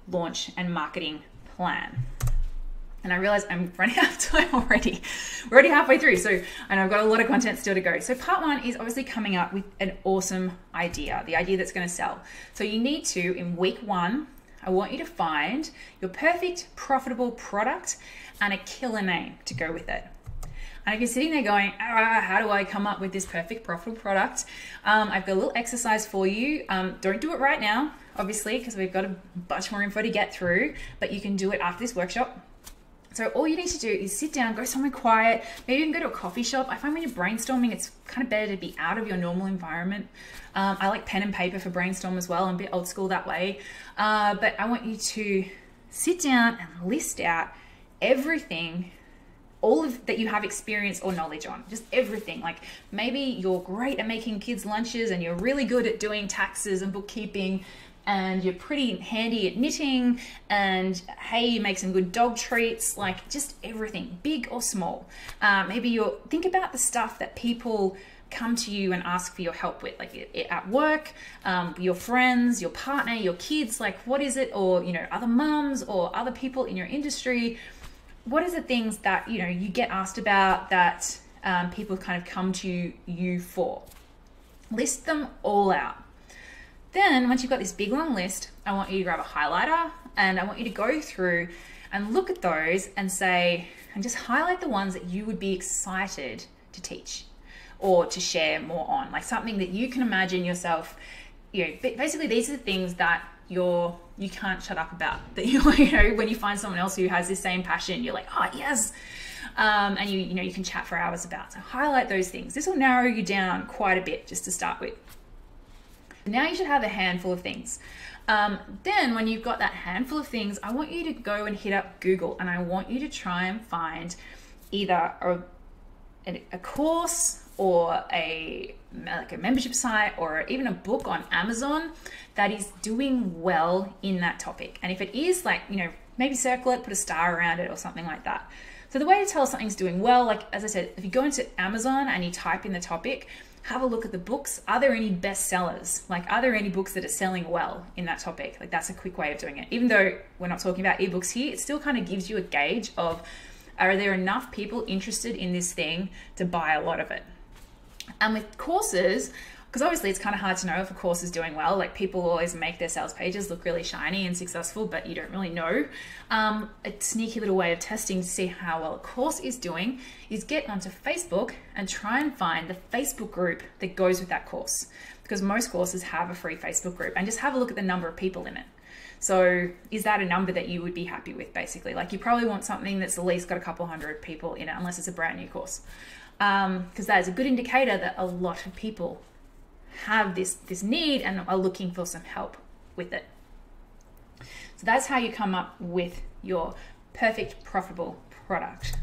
A: launch and marketing plan. And I realize I'm running out of time already. We're already halfway through, and I've got a lot of content still to go. So part one is obviously coming up with an awesome idea, the idea that's gonna sell. So you need to, in week one, I want you to find your perfect profitable product and a killer name to go with it. And if you're sitting there going, how do I come up with this perfect profitable product? I've got a little exercise for you. Don't do it right now, obviously, because we've got a bunch more info to get through, but you can do it after this workshop. So all you need to do is sit down, go somewhere quiet, maybe you can go to a coffee shop. I find when you're brainstorming, it's kind of better to be out of your normal environment. I like pen and paper for brainstorm as well. I'm a bit old school that way. But I want you to sit down and list out everything, all of that you have experience or knowledge on, just everything. Like maybe you're great at making kids lunches and you're really good at doing taxes and bookkeeping, and you're pretty handy at knitting, and hey, you make some good dog treats, like just everything, big or small. Maybe think about the stuff that people come to you and ask for your help with, like at work, your friends, your partner, your kids, like what is it? Or, other mums or other people in your industry. What is the things that, you get asked about that people kind of come to you for? List them all out. Then once you've got this big long list, I want you to grab a highlighter and I want you to go through and look at those and just highlight the ones that you would be excited to teach or to share more on, like something that you can imagine yourself, basically these are the things that you can't shut up about, that when you find someone else who has the same passion, you're like, oh yes. And you can chat for hours about. So highlight those things. This will narrow you down quite a bit just to start with. Now you should have a handful of things. Then when you've got that handful of things, I want you to go and hit up Google, and I want you to try and find either a course or like a membership site or even a book on Amazon that is doing well in that topic. And if it is, like, you know, maybe circle it, put a star around it or something like that. So the way to tell something's doing well, like as I said, if you go into Amazon and you type in the topic, have a look at the books. Are there any bestsellers? Like, are there any books that are selling well in that topic? Like, that's a quick way of doing it. Even though we're not talking about ebooks here, it still kind of gives you a gauge of, are there enough people interested in this thing to buy a lot of it? And with courses, because obviously it's kind of hard to know if a course is doing well. Like, people always make their sales pages look really shiny and successful, but you don't really know. A sneaky little way of testing to see how well a course is doing is get onto Facebook and try and find the Facebook group that goes with that course. Because most courses have a free Facebook group, and just have a look at the number of people in it. So is that a number that you would be happy with, basically? Like, you probably want something that's at least got a couple hundred people in it, unless it's a brand new course. Because that is a good indicator that a lot of people have this need and are looking for some help with it. So that's how you come up with your perfect profitable product.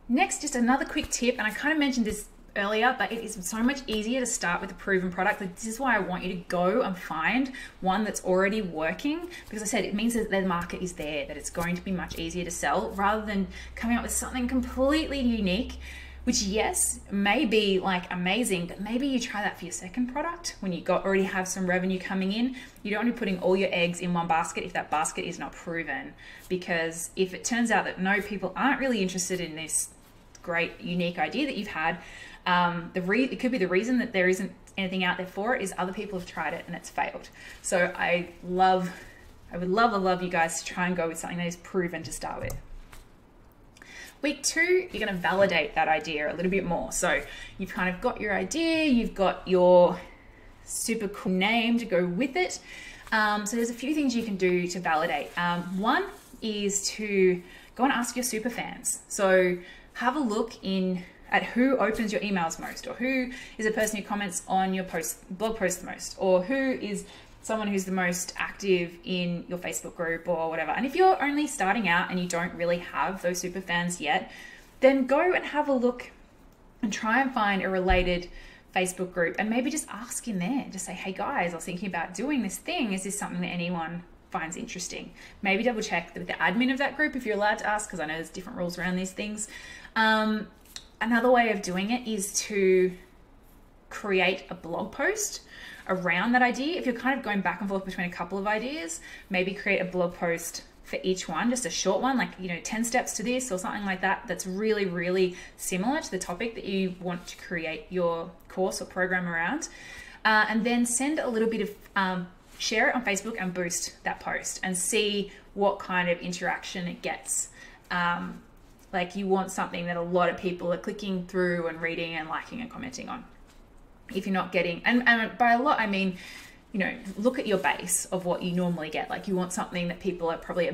A: Next, just another quick tip, and I kind of mentioned this earlier, but it is so much easier to start with a proven product. Like, this is why I want you to go and find one that's already working, because I said it means that the market is there, that it's going to be much easier to sell, rather than coming up with something completely unique, which, yes, may be like amazing, but maybe you try that for your second product when you already have some revenue coming in. You don't want to be putting all your eggs in one basket if that basket is not proven, because if it turns out that no, people aren't really interested in this great unique idea that you've had, it could be the reason that there isn't anything out there for it is other people have tried it and it's failed. So I would love you guys to try and go with something that is proven to start with. Week 2, you're going to validate that idea a little bit more. So you've kind of got your idea, you've got your super cool name to go with it. So there's a few things you can do to validate. One is to go and ask your super fans. So have a look at who opens your emails most, or who is a person who comments on your blog post the most, or who is someone who's the most active in your Facebook group or whatever. And if you're only starting out and you don't really have those super fans yet, then go and have a look and try and find a related Facebook group, and maybe just ask in there, just say, hey guys, I was thinking about doing this thing. Is this something that anyone finds interesting? Maybe double check with the admin of that group if you're allowed to ask, because I know there's different rules around these things. Another way of doing it is to create a blog post around that idea. If you're kind of going back and forth between a couple of ideas, maybe create a blog post for each one, just a short one, like, you know, 10 steps to this or something like that, that's really, really similar to the topic that you want to create your course or program around. And then send a little bit of, share it on Facebook and boost that post and see what kind of interaction it gets. Like, you want something that a lot of people are clicking through and reading and liking and commenting on. If you're not getting, and by a lot, I mean, you know, look at your base of what you normally get. Like, you want something that people are probably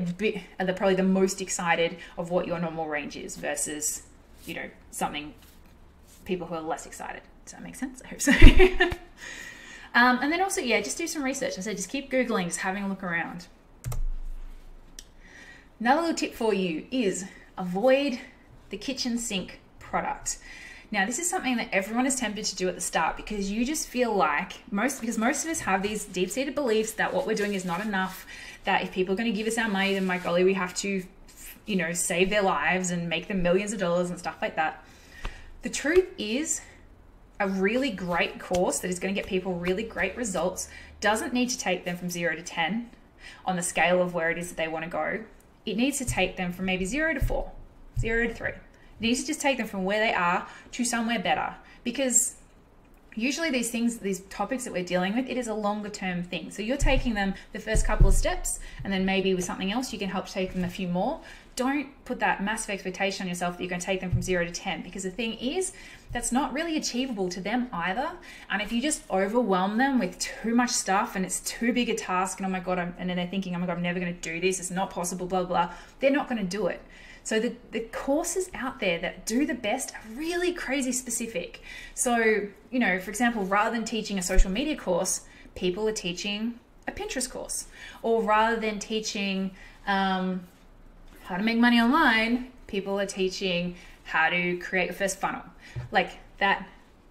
A: probably the most excited of what your normal range is, versus, you know, something people who are less excited. Does that make sense? I hope so. And then also, yeah, just do some research. I said, just keep Googling, just having a look around. Another little tip for you is avoid the kitchen sink product. Now, this is something that everyone is tempted to do at the start, because you just feel like most of us have these deep-seated beliefs that what we're doing is not enough, that if people are going to give us our money, then my golly, we have to, you know, save their lives and make them millions of dollars and stuff like that. The truth is, a really great course that is going to get people really great results doesn't need to take them from 0 to 10 on the scale of where it is that they want to go. It needs to take them from maybe 0 to 4, 0 to 3. It needs to just take them from where they are to somewhere better, because usually these things, these topics that we're dealing with, it is a longer term thing. So you're taking them the first couple of steps, and then maybe with something else you can help take them a few more. Don't put that massive expectation on yourself that you're going to take them from 0 to 10, because the thing is, that's not really achievable to them either. And if you just overwhelm them with too much stuff and it's too big a task, and oh my God, and then they're thinking, oh my God, I'm never going to do this, it's not possible, blah, blah, they're not going to do it. So the courses out there that do the best are really crazy specific. So, you know, for example, rather than teaching a social media course, people are teaching a Pinterest course. Or rather than teaching how to make money online, people are teaching how to create your first funnel. Like that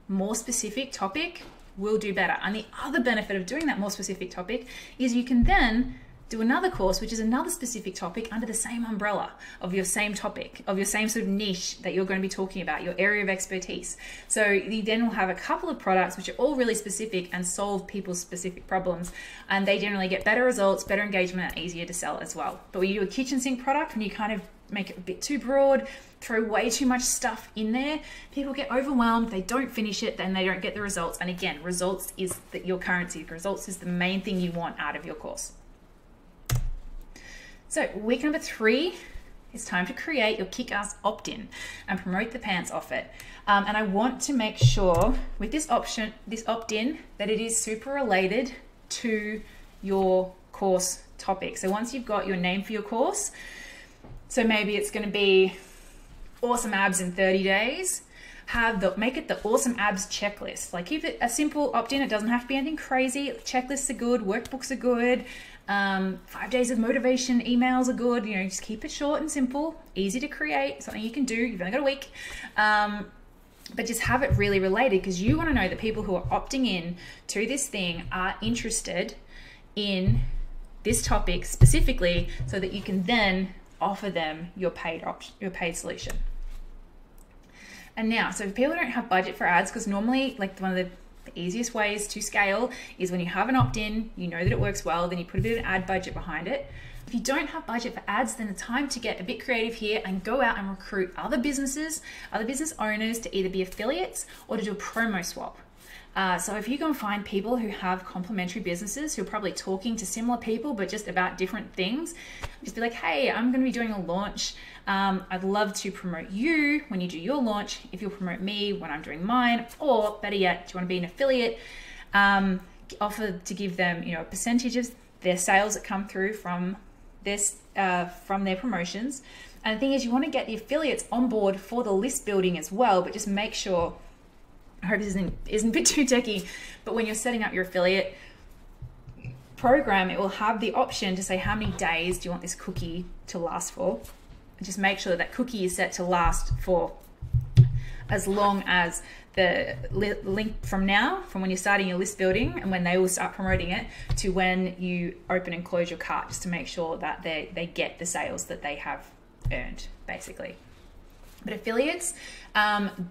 A: more specific topic will do better. And the other benefit of doing that more specific topic is you can then do another course, which is another specific topic under the same umbrella of your same topic, of your same sort of niche that you're going to be talking about, your area of expertise. So you then will have a couple of products which are all really specific and solve people's specific problems. And they generally get better results, better engagement, and easier to sell as well. But when you do a kitchen sink product, when you kind of make it a bit too broad, throw way too much stuff in there, people get overwhelmed, they don't finish it, then they don't get the results. And again, results is your currency. Results is the main thing you want out of your course. So week number 3, it's time to create your kick-ass opt-in and promote the pants off it. And I want to make sure with this opt-in, that it is super related to your course topic. So once you've got your name for your course, so maybe it's going to be awesome abs in 30 days, make it the awesome abs checklist. Like keep it a simple opt-in. It doesn't have to be anything crazy. Checklists are good, workbooks are good. 5 days of motivation emails are good. You know, just keep it short and simple, easy to create, something you can do. You've only got a week, but just have it really related, because you want to know that people who are opting in to this thing are interested in this topic specifically, so that you can then offer them your paid solution. And now, so if people don't have budget for ads, because normally, like one of the easiest ways to scale is when you have an opt-in, you know that it works well, then you put a bit of an ad budget behind it. If you don't have budget for ads, then it's time to get a bit creative here and go out and recruit other business owners to either be affiliates or to do a promo swap. So if you go and find people who have complementary businesses who are probably talking to similar people but just about different things, just be like, hey, I'm going to be doing a launch. I'd love to promote you when you do your launch, if you'll promote me when I'm doing mine, or better yet, do you want to be an affiliate? Offer to give them, a percentage of their sales that come through from this, from their promotions. And the thing is, you want to get the affiliates on board for the list building as well, but just make sure, I hope this isn't a bit too techy, but when you're setting up your affiliate program, it will have the option to say how many days do you want this cookie to last for. And just make sure that cookie is set to last for as long as the link from when you're starting your list building and when they will start promoting it, to when you open and close your cart, just to make sure that they get the sales that they have earned, basically. But affiliates,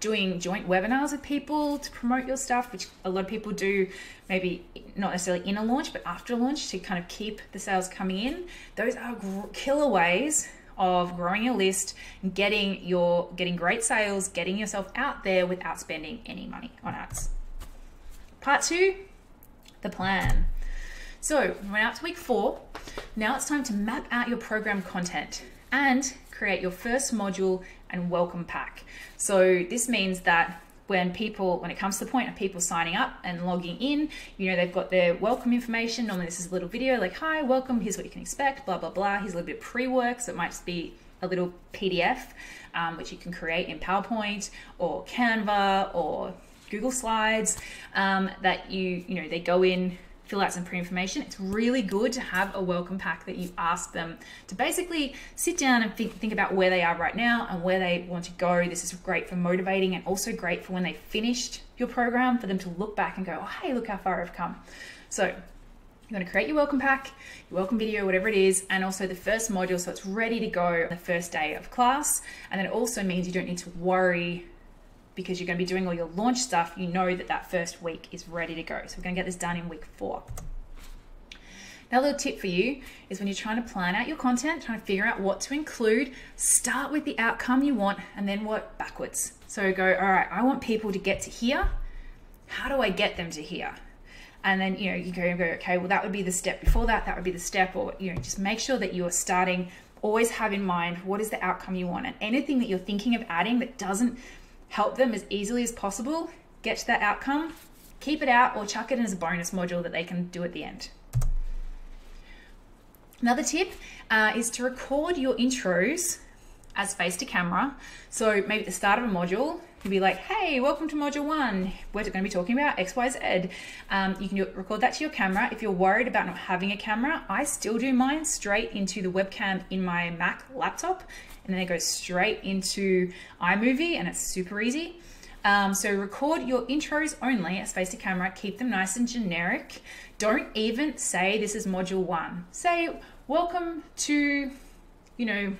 A: doing joint webinars with people to promote your stuff, which a lot of people do, maybe not necessarily in a launch, but after launch, to kind of keep the sales coming in. Those are killer ways of growing your list and getting great sales, getting yourself out there without spending any money on ads. Part 2, the plan. So we went out to week 4. Now it's time to map out your program content and create your first module and welcome pack. So this means that when it comes to the point of people signing up and logging in, they've got their welcome information. Normally this is a little video like, hi, welcome, here's what you can expect, blah, blah, blah. Here's a little bit of pre-work, so it might just be a little PDF, which you can create in PowerPoint or Canva or Google Slides, that they go in, fill out some pre-information. It's really good to have a welcome pack that you ask them to basically sit down and think about where they are right now and where they want to go. This is great for motivating and also great for when they finished your program, for them to look back and go, oh, hey, look how far I've come. So you're going to create your welcome pack, your welcome video, whatever it is, and also the first module, so it's ready to go the first day of class. And then it also means you don't need to worry, because you're going to be doing all your launch stuff. You know that first week is ready to go. So we're going to get this done in week 4. Now, a little tip for you is when you're trying to plan out your content, trying to figure out what to include, start with the outcome you want and then work backwards. So go, all right, I want people to get to here. How do I get them to here? And then, you go, okay, well, that would be the step before that. That would be the step, or, just make sure that you are starting, always have in mind, what is the outcome you want? And anything that you're thinking of adding that doesn't help them as easily as possible get to that outcome, keep it out or chuck it in as a bonus module that they can do at the end. Another tip is to record your intros as face to camera. So maybe at the start of a module, you'll be like, hey, welcome to module 1. We're going to be talking about X, Y, Z. You can record that to your camera. If you're worried about not having a camera, I still do mine straight into the webcam in my Mac laptop. and then it goes straight into iMovie, and it's super easy. So record your intros only as face to camera, keep them nice and generic. Don't even say this is module 1. Say, welcome to, you know,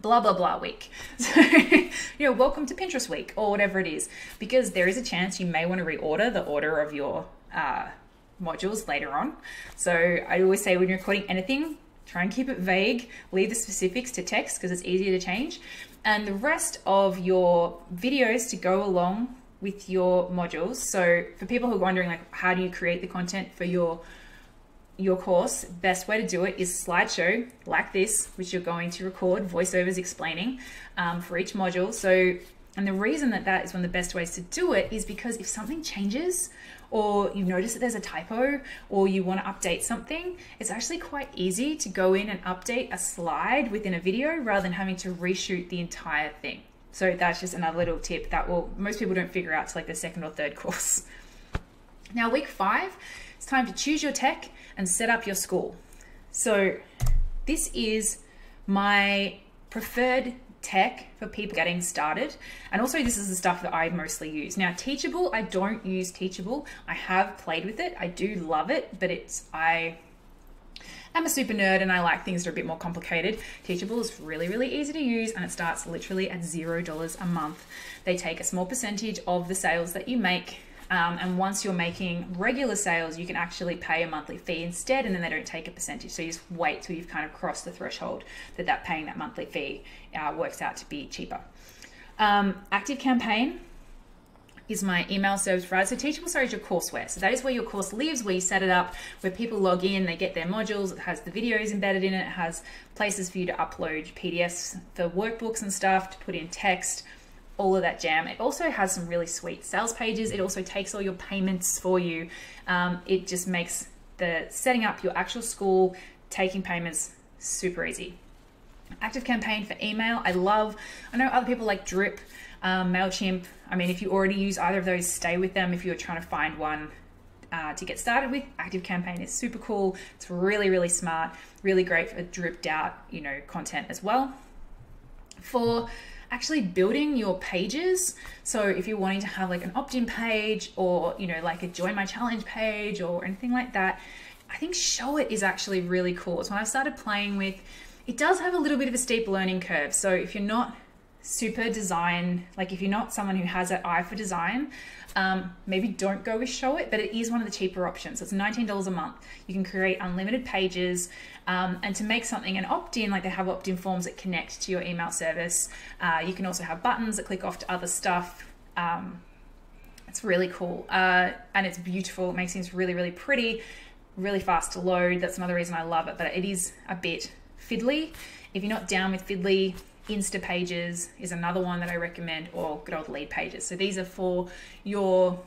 A: blah, blah, blah week. So, you know, welcome to Pinterest week or whatever it is, because there is a chance you may want to reorder the order of your modules later on. So I always say when you're recording anything, try and keep it vague, leave the specifics to text because it's easier to change. And the rest of your videos to go along with your modules. So for people who are wondering, like, how do you create the content for your course, best way to do it is slideshow like this, which you're going to record voiceovers explaining for each module. So, and the reason that that is one of the best ways to do it is because if something changes, or you notice that there's a typo, or you want to update something, it's actually quite easy to go in and update a slide within a video rather than having to reshoot the entire thing. So that's just another little tip that most people don't figure out to like the second or third course. Now, week 5, it's time to choose your tech and set up your school. So this is my preferred tech for people getting started, and also this is the stuff that I mostly use. Now, Teachable, I don't use Teachable. I have played with it, I do love it, but I am a super nerd and I like things that are a bit more complicated. Teachable is really, really easy to use, and it starts literally at $0 a month. They take a small percentage of the sales that you make, and once you're making regular sales, you can actually pay a monthly fee instead, and then they don't take a percentage. So you just wait till you've kind of crossed the threshold that paying that monthly fee works out to be cheaper. ActiveCampaign is my email service provider. So Teachable is your courseware. So that is where your course lives, where you set it up, where people log in, they get their modules, it has the videos embedded in it, it has places for you to upload PDFs for workbooks and stuff, to put in text, all of that jam. It also has some really sweet sales pages. It also takes all your payments for you. It just makes the setting up your actual school, taking payments super easy. ActiveCampaign for email, I know other people like Drip, MailChimp. I mean, if you already use either of those, stay with them. If you're trying to find one to get started with, ActiveCampaign is super cool. It's really, really smart, really great for dripped out, you know, content as well. For actually building your pages, so if you're wanting to have like an opt-in page, or, you know, like a join my challenge page or anything like that, I think Showit is actually really cool. So when I started playing with, it does have a little bit of a steep learning curve. So if you're not super design, like if you're not someone who has an eye for design, maybe don't go with Showit, but it is one of the cheaper options. So it's $19 a month. You can create unlimited pages, and to make something an opt-in, like they have opt-in forms that connect to your email service. You can also have buttons that click off to other stuff. It's really cool, and it's beautiful. It makes things really, really pretty, really fast to load. That's another reason I love it, but it is a bit fiddly. If you're not down with fiddly, Instapages is another one that I recommend, or good old Lead Pages. So these are for your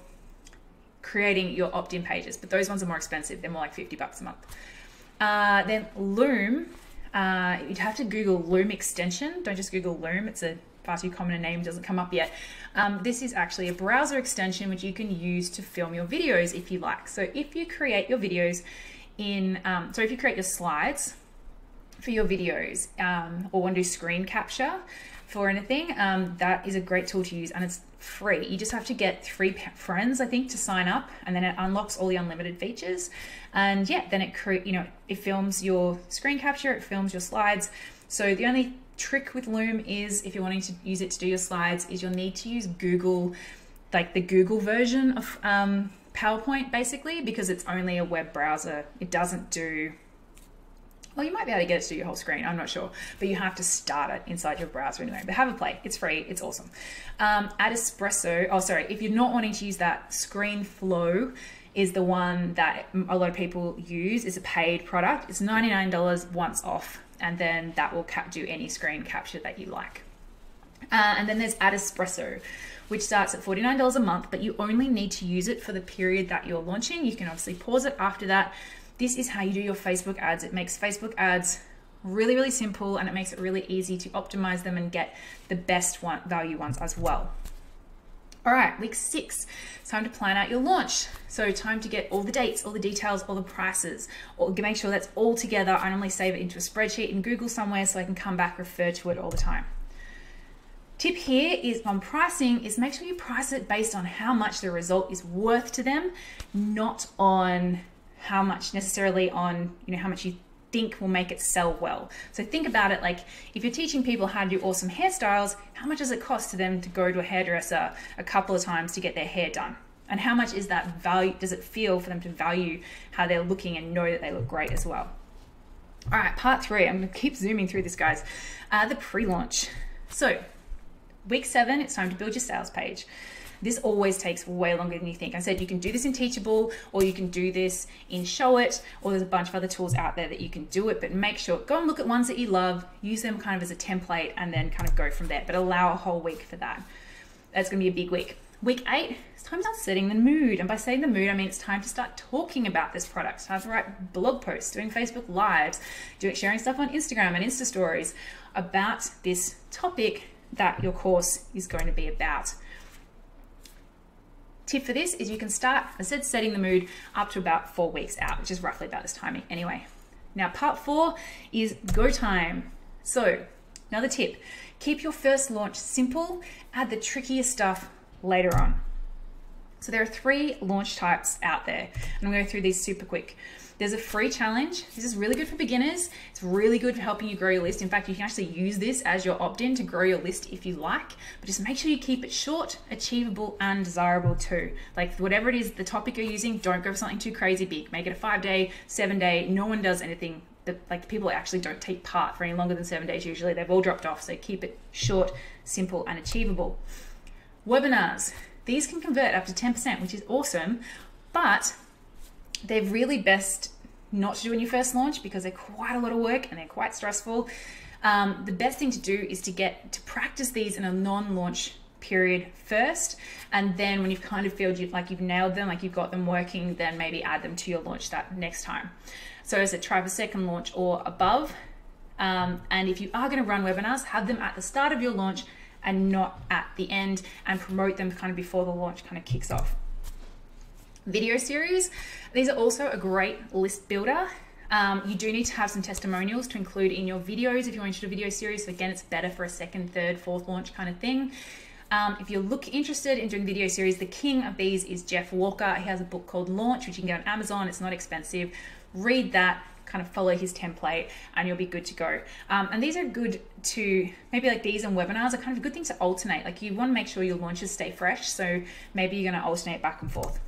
A: creating your opt-in pages, but those ones are more expensive. They're more like $50 a month. Then Loom, you'd have to Google Loom extension. Don't just Google Loom. It's a far too common a name, doesn't come up yet. This is actually a browser extension which you can use to film your videos if you like. So if you create your videos in, if you create your slides for your videos, or want to do screen capture for anything, that is a great tool to use, and it's free. You just have to get 3 friends, I think, to sign up, and then it unlocks all the unlimited features. And yeah, then it films your screen capture, it films your slides. So the only trick with Loom is, if you're wanting to use it to do your slides, is you'll need to use Google, like the Google version of PowerPoint, basically, because it's only a web browser. It doesn't do, well, you might be able to get it to do your whole screen, I'm not sure, but you have to start it inside your browser anyway. But have a play, it's free, it's awesome. Adespresso, if you're not wanting to use that, ScreenFlow is the one that a lot of people use. It's a paid product. It's $99 once off, and then that will do any screen capture that you like. And then there's Adespresso, which starts at $49 a month, but you only need to use it for the period that you're launching. You can obviously pause it after that. This is how you do your Facebook ads. It makes Facebook ads really, really simple, and it makes it really easy to optimize them and get the best value ones as well. All right, week 6, it's time to plan out your launch. So time to get all the dates, all the details, all the prices, or make sure that's all together. I normally save it into a spreadsheet in Google somewhere so I can come back, refer to it all the time. Tip here is on pricing is make sure you price it based on how much the result is worth to them, not on how much necessarily on, how much you think will make it sell well. So think about it like if you're teaching people how to do awesome hairstyles, how much does it cost to them to go to a hairdresser a couple of times to get their hair done? And how much is that value, does it feel for them to value how they're looking and know that they look great as well? All right, part 3, I'm gonna keep zooming through this, guys. The pre-launch. So week 7, it's time to build your sales page. This always takes way longer than you think. I said you can do this in Teachable, or you can do this in Showit, or there's a bunch of other tools out there that you can do it, but make sure, go and look at ones that you love, use them kind of as a template, and then kind of go from there, but allow a whole week for that. That's gonna be a big week. Week 8, it's time to start setting the mood. And by setting the mood, I mean it's time to start talking about this product. It's time to write blog posts, doing Facebook Lives, sharing stuff on Instagram and Insta stories about this topic that your course is going to be about. Tip for this is you can start, as I said, setting the mood up to about 4 weeks out, which is roughly about this timing anyway. Now, part 4 is go time. So another tip, keep your first launch simple, add the trickier stuff later on. So there are 3 launch types out there, and I'm going to go through these super quick. There's a free challenge. This is really good for beginners. It's really good for helping you grow your list. In fact, you can actually use this as your opt-in to grow your list if you like, but just make sure you keep it short, achievable, and desirable too. Like whatever it is, the topic you're using, don't go for something too crazy big. Make it a 5-day, 7-day. No one does anything like people actually don't take part for any longer than 7 days usually. They've all dropped off, so keep it short, simple, and achievable. Webinars. These can convert up to 10%, which is awesome, but they're really best not to do in your first launch because they're quite a lot of work and they're quite stressful. The best thing to do is to practice these in a non-launch period first, and then when you've kind of feel like you've nailed them, like you've got them working, then maybe add them to your launch that next time. So as a try for second launch or above. And if you are going to run webinars, have them at the start of your launch and not at the end, and promote them kind of before the launch kind of kicks off. Video series, these are also a great list builder. You do need to have some testimonials to include in your videos if you want to do a video series. So again, it's better for a second, third, fourth launch kind of thing. If you're interested in doing video series, the king of these is Jeff Walker. He has a book called Launch, which you can get on Amazon. It's not expensive. Read that, kind of follow his template, and you'll be good to go. And these are good to, maybe like these and webinars are kind of a good thing to alternate. Like you want to make sure your launches stay fresh. So maybe you're going to alternate back and forth.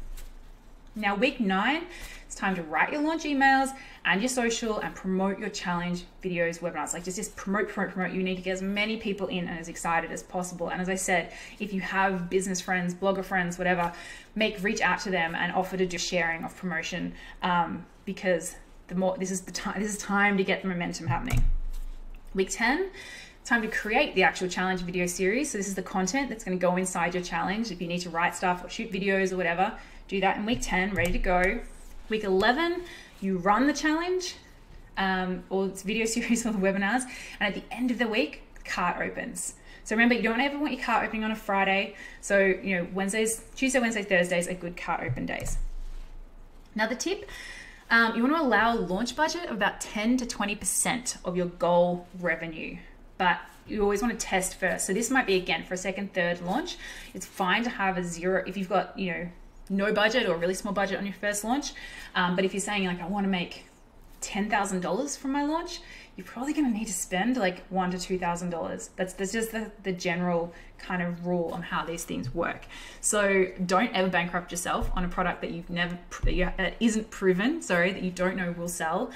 A: Now, week 9, it's time to write your launch emails and your social and promote your challenge videos, webinars. Like just promote. You need to get as many people in and as excited as possible. And as I said, if you have business friends, blogger friends, whatever, reach out to them and offer to do sharing of promotion, because this is time to get the momentum happening. Week 10, time to create the actual challenge video series. So this is the content that's going to go inside your challenge. If you need to write stuff or shoot videos or whatever, do that in week 10, ready to go. Week 11, you run the challenge, or it's video series or the webinars, and at the end of the week, cart opens. So remember, you don't ever want your cart opening on a Friday. So Tuesday, Wednesday, Thursdays are good cart open days. Another tip, you want to allow a launch budget of about 10 to 20% of your goal revenue, but you always want to test first. So this might be, again, for a second, third launch. It's fine to have a zero if you've got, no budget or a really small budget on your first launch. But if you're saying like, I want to make $10,000 from my launch, you're probably going to need to spend like $1,000 to $2,000. That's just the general kind of rule on how these things work. So don't ever bankrupt yourself on a product that that isn't proven, that you don't know will sell.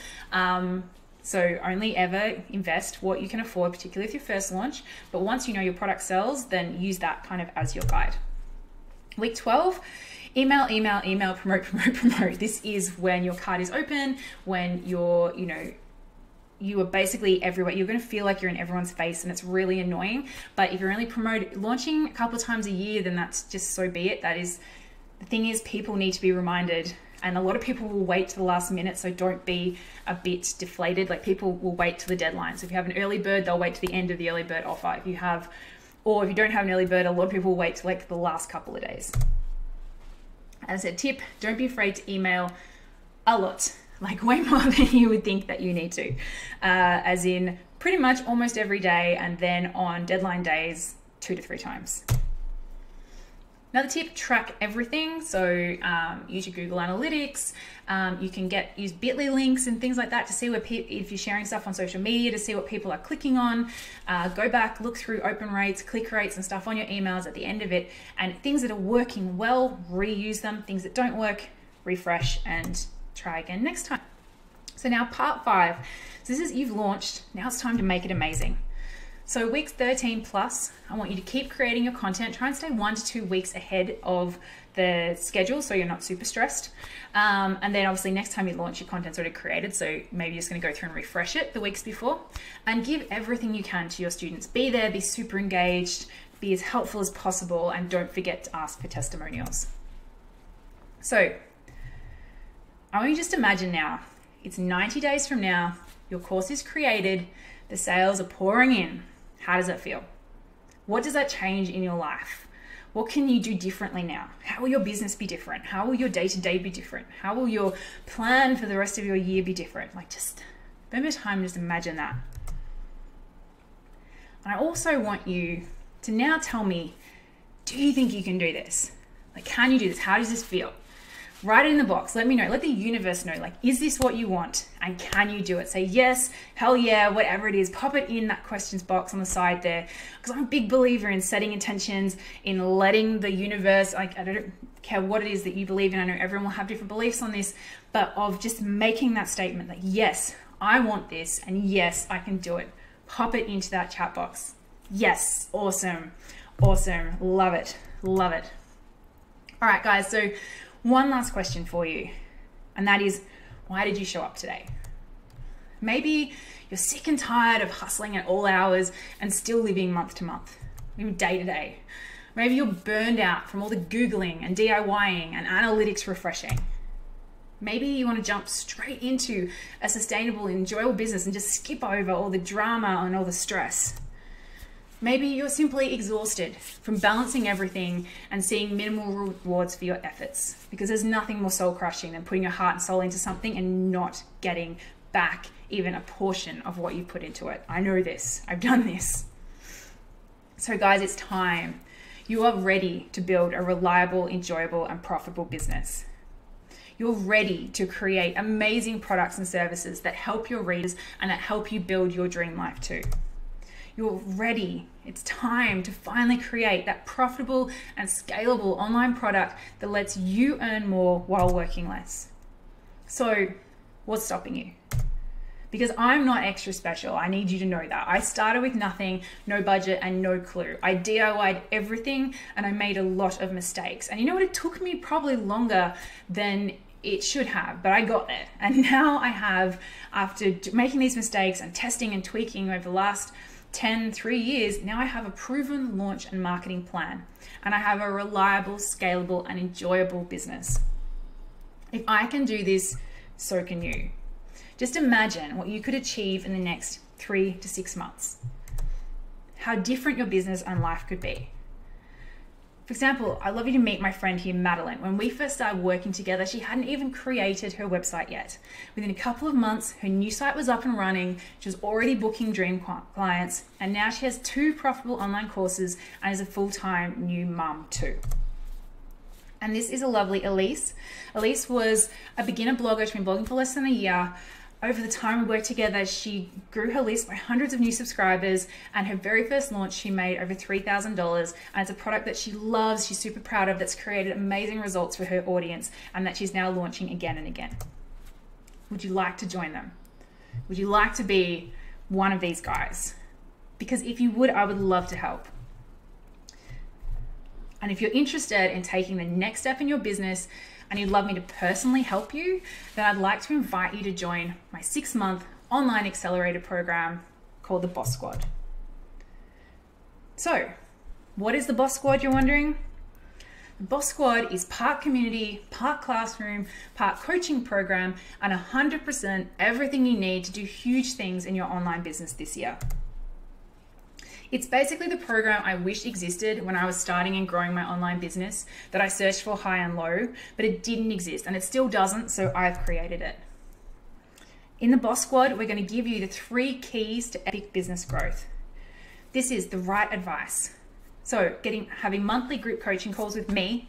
A: So only ever invest what you can afford, particularly with your first launch. But once you know your product sells, then use that kind of as your guide. Week 12, email, promote. This is when your cart is open, when you're, you are basically everywhere. You're going to feel like you're in everyone's face, and it's really annoying. But if you're only launching a couple of times a year, then that's just so be it. The thing is, people need to be reminded, and a lot of people will wait to the last minute. So don't be a bit deflated. Like people will wait to the deadline. So if you have an early bird, they'll wait to the end of the early bird offer. If you have Or if you don't have an early bird, a lot of people wait till like the last couple of days. As a tip, don't be afraid to email a lot, like way more than you would think that you need to, as in pretty much almost every day, and then on deadline days 2 to 3 times. Another tip, track everything. So use your Google Analytics. You can use Bitly links and things like that to see where if you're sharing stuff on social media, to see what people are clicking on. Go back, look through open rates, click rates and stuff on your emails at the end of it. And things that are working well, reuse them. Things that don't work, refresh and try again next time. So now part 5. So this is, you've launched, now it's time to make it amazing. So weeks 13 plus, I want you to keep creating your content. Try and stay 1 to 2 weeks ahead of the schedule so you're not super stressed. And then obviously next time you launch, your content's already created. So maybe you're just gonna go through and refresh it the weeks before, and give everything you can to your students. Be there, be super engaged, be as helpful as possible, and don't forget to ask for testimonials. So I want you to just imagine now, it's 90 days from now, your course is created, the sales are pouring in. How does that feel? What does that change in your life? What can you do differently now? How will your business be different? How will your day-to-day be different? How will your plan for the rest of your year be different? Like, just spend a time, just imagine that. And I also want you to now tell me, do you think you can do this? Like, can you do this? How does this feel? Write it in the box. Let me know. Let the universe know. Like, is this what you want? And can you do it? Say yes, hell yeah, whatever it is. Pop it in that questions box on the side there. Because I'm a big believer in setting intentions, in letting the universe, like, I don't care what it is that you believe in. I know everyone will have different beliefs on this, but of just making that statement that yes, I want this, and yes, I can do it. Pop it into that chat box. Yes, awesome, awesome, love it, love it. All right, guys, so one last question for you, and that is, why did you show up today? Maybe you're sick and tired of hustling at all hours and still living month to month, maybe day to day. Maybe you're burned out from all the Googling and DIYing and analytics refreshing. Maybe you want to jump straight into a sustainable, enjoyable business and just skip over all the drama and all the stress. Maybe you're simply exhausted from balancing everything and seeing minimal rewards for your efforts, because there's nothing more soul crushing than putting your heart and soul into something and not getting back even a portion of what you put into it. I know this, I've done this. So guys, it's time. You are ready to build a reliable, enjoyable, and profitable business. You're ready to create amazing products and services that help your readers and that help you build your dream life too. You're ready. It's time to finally create that profitable and scalable online product that lets you earn more while working less. So what's stopping you? Because I'm not extra special. I need you to know that. I started with nothing, no budget, and no clue. I DIY'd everything and I made a lot of mistakes. And you know what? It took me probably longer than it should have, but I got there. And now I have, after making these mistakes and testing and tweaking over the last 3 years, now I have a proven launch and marketing plan, and I have a reliable, scalable, and enjoyable business. If I can do this, so can you. Just imagine what you could achieve in the next 3 to 6 months. How different your business and life could be. For example, I'd love you to meet my friend here, Madeline. When we first started working together, she hadn't even created her website yet. Within a couple of months, her new site was up and running. She was already booking dream clients, and now she has 2 profitable online courses and is a full-time new mum too. And this is a lovely Elise. Elise was a beginner blogger. She's been blogging for less than a year. Over the time we worked together, she grew her list by hundreds of new subscribers, and her very first launch, she made over $3,000, and it's a product that she loves, she's super proud of, that's created amazing results for her audience, and that she's now launching again and again. Would you like to join them? Would you like to be one of these guys? Because if you would, I would love to help. And if you're interested in taking the next step in your business and you'd love me to personally help you, then I'd like to invite you to join my 6-month online accelerator program called the Boss Squad. So, what is the Boss Squad, you're wondering? The Boss Squad is part community, part classroom, part coaching program, and 100% everything you need to do huge things in your online business this year. It's basically the program I wish existed when I was starting and growing my online business that I searched for high and low, but it didn't exist and it still doesn't, so I've created it. In the Boss Squad, we're going to give you the 3 keys to epic business growth. This is the right advice. So having monthly group coaching calls with me,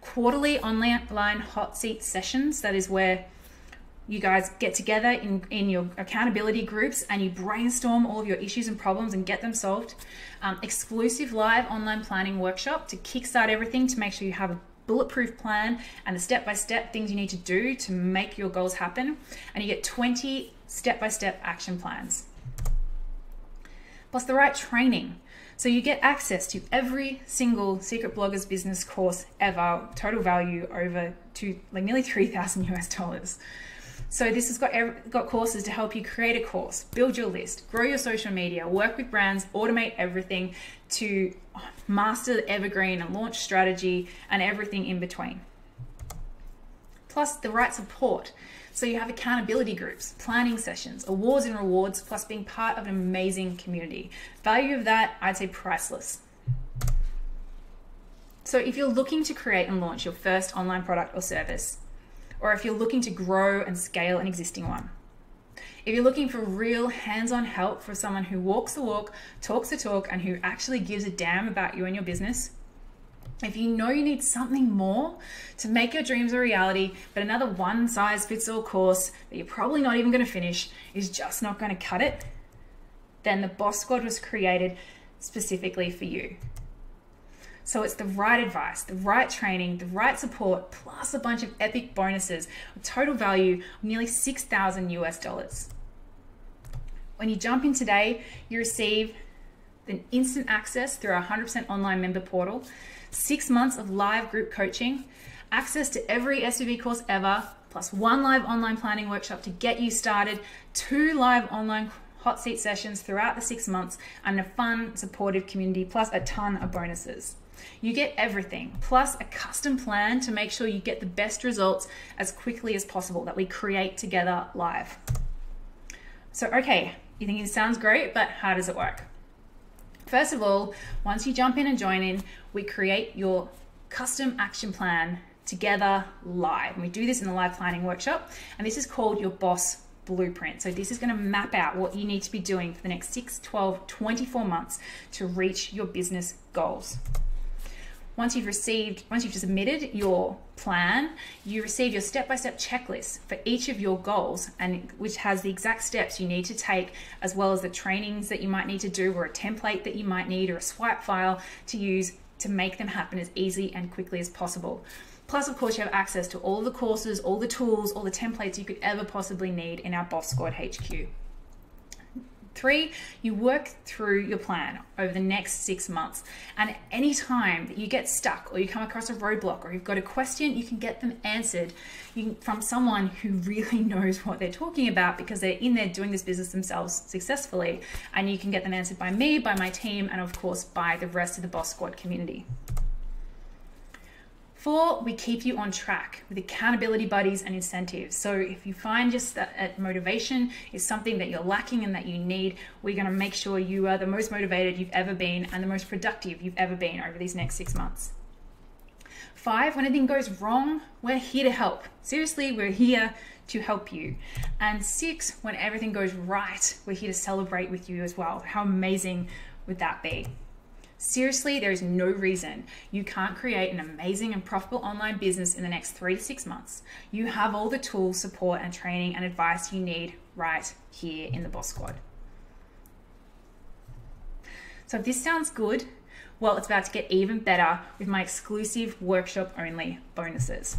A: quarterly online hot seat sessions, that is where you guys get together in your accountability groups and you brainstorm all of your issues and problems and get them solved. Exclusive live online planning workshop to kickstart everything, to make sure you have a bulletproof plan and the step-by-step things you need to do to make your goals happen. And you get 20 step-by-step action plans. Plus the right training. So you get access to every single Secret Bloggers business course ever, total value over to like nearly $3,000 US. So this has got courses to help you create a course, build your list, grow your social media, work with brands, automate everything, to master the evergreen and launch strategy and everything in between. Plus the right support. So you have accountability groups, planning sessions, awards and rewards, plus being part of an amazing community. Value of that, I'd say priceless. So if you're looking to create and launch your first online product or service, or if you're looking to grow and scale an existing one, if you're looking for real hands-on help for someone who walks the walk, talks the talk, and who actually gives a damn about you and your business, if you know you need something more to make your dreams a reality, but another one-size-fits-all course that you're probably not even going to finish is just not going to cut it, then the Boss Squad was created specifically for you. So it's the right advice, the right training, the right support, plus a bunch of epic bonuses with total value of nearly $6,000 US. When you jump in today, you receive an instant access through our 100% online member portal, 6 months of live group coaching, access to every SUV course ever, plus 1 live online planning workshop to get you started, 2 live online hot seat sessions throughout the 6 months, and a fun, supportive community, plus a ton of bonuses. You get everything, plus a custom plan to make sure you get the best results as quickly as possible that we create together live. So, okay, you think it sounds great, but how does it work? First of all, once you jump in and join in, we create your custom action plan together live. And we do this in the live planning workshop, and this is called your Boss Blueprint. So this is going to map out what you need to be doing for the next 6, 12, 24 months to reach your business goals. Once you've submitted your plan, you receive your step-by-step checklist for each of your goals, and which has the exact steps you need to take, as well as the trainings that you might need to do, or a template that you might need, or a swipe file to use to make them happen as easy and quickly as possible. Plus, of course, you have access to all the courses, all the tools, all the templates you could ever possibly need in our Boss Squad HQ. 3, you work through your plan over the next 6 months. And at any time that you get stuck or you come across a roadblock or you've got a question, you can get them answered from someone who really knows what they're talking about, because they're in there doing this business themselves successfully. And you can get them answered by me, by my team, and of course by the rest of the Boss Squad community. 4, we keep you on track with accountability buddies and incentives. So if you find just that motivation is something that you're lacking and that you need, we're going to make sure you are the most motivated you've ever been and the most productive you've ever been over these next 6 months. 5, when anything goes wrong, we're here to help. Seriously, we're here to help you. And 6, when everything goes right, we're here to celebrate with you as well. How amazing would that be? Seriously, there is no reason you can't create an amazing and profitable online business in the next 3 to 6 months. You have all the tools, support, and training and advice you need right here in the Boss Squad. So if this sounds good, well, it's about to get even better with my exclusive workshop-only bonuses.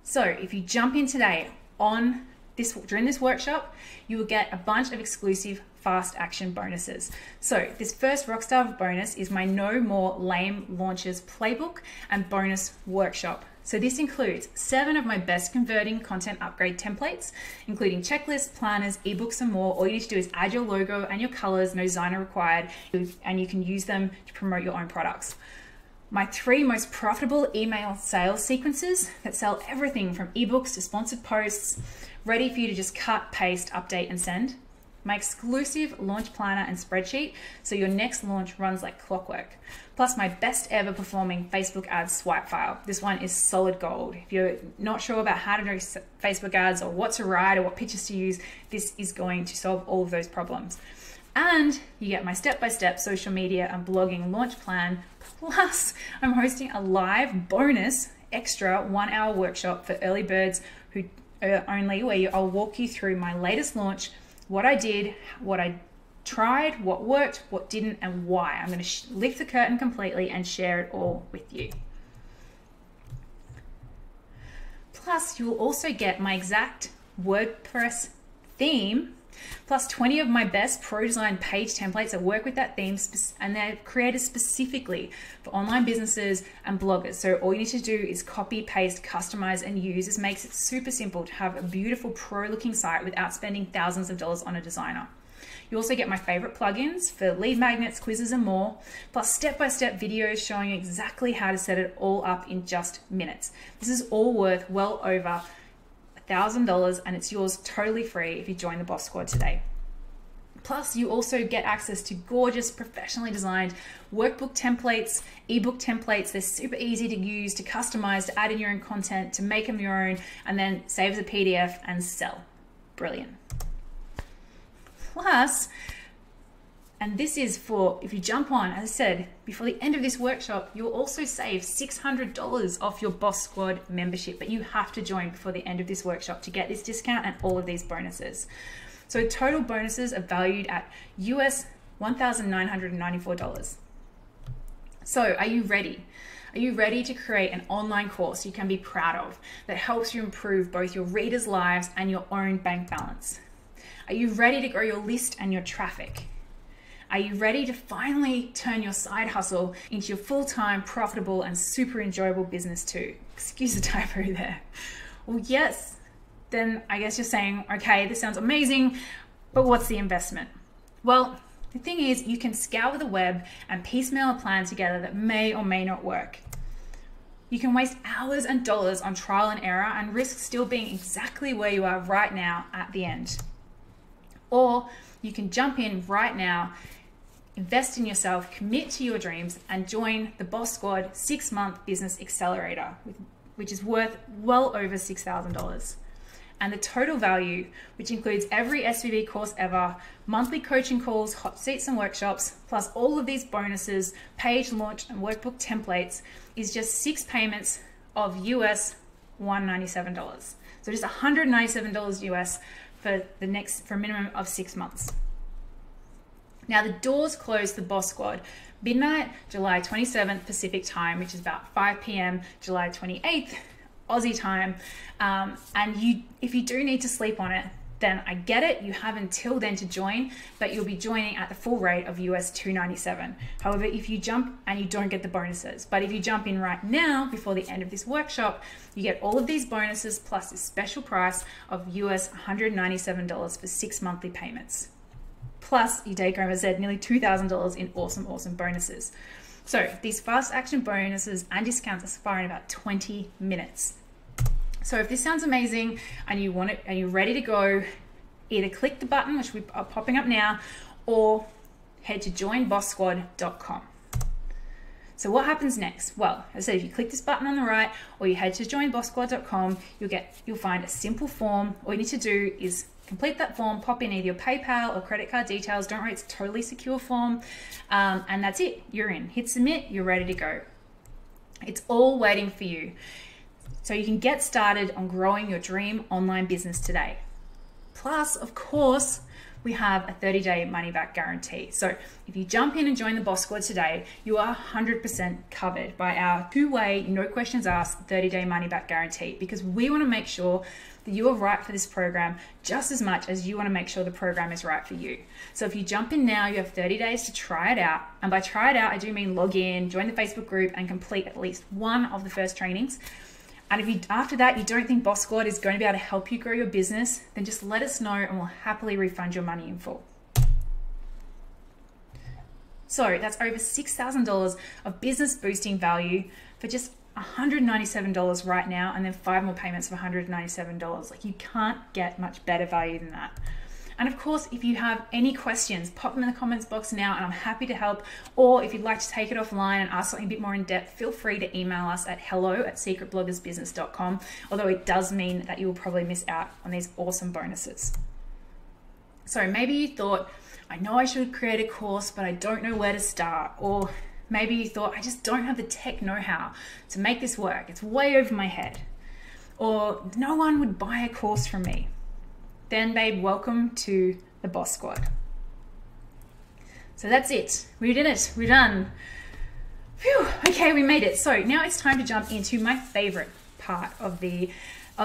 A: So if you jump in today during this workshop, you will get a bunch of exclusive fast action bonuses. So this first Rockstar bonus is my No More Lame Launches playbook and bonus workshop. So this includes 7 of my best converting content upgrade templates, including checklists, planners, ebooks, and more. All you need to do is add your logo and your colors, no designer required, and you can use them to promote your own products. My 3 most profitable email sales sequences that sell everything from ebooks to sponsored posts, ready for you to just cut, paste, update, and send. my exclusive launch planner and spreadsheet, so your next launch runs like clockwork. Plus my best ever performing Facebook ads swipe file. This one is solid gold. If you're not sure about how to do Facebook ads or what to write or what pictures to use, this is going to solve all of those problems. And you get my step-by-step social media and blogging launch plan. Plus I'm hosting a live bonus extra 1-hour workshop for early birds who only, where I'll walk you through my latest launch, what I did, what I tried, what worked, what didn't, and why. I'm going to lift the curtain completely and share it all with you. Plus, you will also get my exact WordPress theme, plus 20 of my best pro design page templates that work with that theme, and they're created specifically for online businesses and bloggers. So all you need to do is copy, paste, customize, and use. This makes it super simple to have a beautiful pro looking site without spending thousands of dollars on a designer. You also get my favorite plugins for lead magnets, quizzes, and more, plus step-by-step videos showing you exactly how to set it all up in just minutes. This is all worth well over $1,000, and it's yours totally free if you join the Boss Squad today. Plus, you also get access to gorgeous, professionally designed workbook templates, ebook templates. They're super easy to use, to customize, to add in your own content, to make them your own, and then save as a PDF and sell. Brilliant. Plus, and this is for, if you jump on, as I said, before the end of this workshop, you'll also save $600 off your Boss Squad membership, but you have to join before the end of this workshop to get this discount and all of these bonuses. So total bonuses are valued at US $1,994. So are you ready? Are you ready to create an online course you can be proud of that helps you improve both your readers' lives and your own bank balance? Are you ready to grow your list and your traffic? Are you ready to finally turn your side hustle into your full-time, profitable, and super enjoyable business too? Excuse the typo there. Well, yes. Then I guess you're saying, okay, this sounds amazing, but what's the investment? Well, the thing is, you can scour the web and piecemeal a plan together that may or may not work. You can waste hours and dollars on trial and error and risk still being exactly where you are right now at the end. Or you can jump in right now, invest in yourself, commit to your dreams, and join the Boss Squad 6-month business accelerator, which is worth well over $6,000. And the total value, which includes every SVB course ever, monthly coaching calls, hot seats and workshops, plus all of these bonuses, page launch and workbook templates, is just 6 payments of US $197. So just $197 US for a minimum of 6 months. Now the doors close to the Boss Squad midnight, July 27th Pacific time, which is about 5 p.m. July 28th Aussie time. And if you do need to sleep on it, then I get it. You have until then to join, but you'll be joining at the full rate of US $297. However, if you jump and you don't get the bonuses, but if you jump in right now before the end of this workshop, you get all of these bonuses plus this special price of US $197 for 6 monthly payments. Plus, you take home, as I said, nearly $2,000 in awesome bonuses. So these fast action bonuses and discounts expire in about 20 minutes. So if this sounds amazing and you want it and you're ready to go, either click the button, which we are popping up now, or head to joinbosssquad.com. So what happens next? Well, as I said, if you click this button on the right or you head to joinbosssquad.com, you'll find a simple form. All you need to do is complete that form, pop in either your PayPal or credit card details. Don't worry, it's a totally secure form. And that's it, you're in. Hit submit, you're ready to go. It's all waiting for you. So you can get started on growing your dream online business today. Plus, of course, we have a 30-day money-back guarantee. So if you jump in and join the Boss Squad today, you are 100% covered by our 2-way, no questions asked, 30-day money-back guarantee, because we want to make sure that you are right for this program just as much as you want to make sure the program is right for you. So if you jump in now, you have 30 days to try it out. And by try it out, I do mean log in, join the Facebook group, and complete at least one of the first trainings. And if after that you don't think Boss Squad is going to be able to help you grow your business, then just let us know and we'll happily refund your money in full. So that's over $6,000 of business boosting value for just $197 right now, and then 5 more payments of $197. Like, you can't get much better value than that. And of course, if you have any questions, pop them in the comments box now and I'm happy to help. Or if you'd like to take it offline and ask something a bit more in depth, feel free to email us at hello@secretbloggersbusiness.com, although it does mean that you will probably miss out on these awesome bonuses. So maybe you thought, I know I should create a course, but I don't know where to start. Or maybe you thought, I just don't have the tech know-how to make this work. It's way over my head. Or no one would buy a course from me. Then babe, welcome to the Boss Squad. So that's it. We did it. We're done. Phew. Okay, we made it. So now it's time to jump into my favorite part of the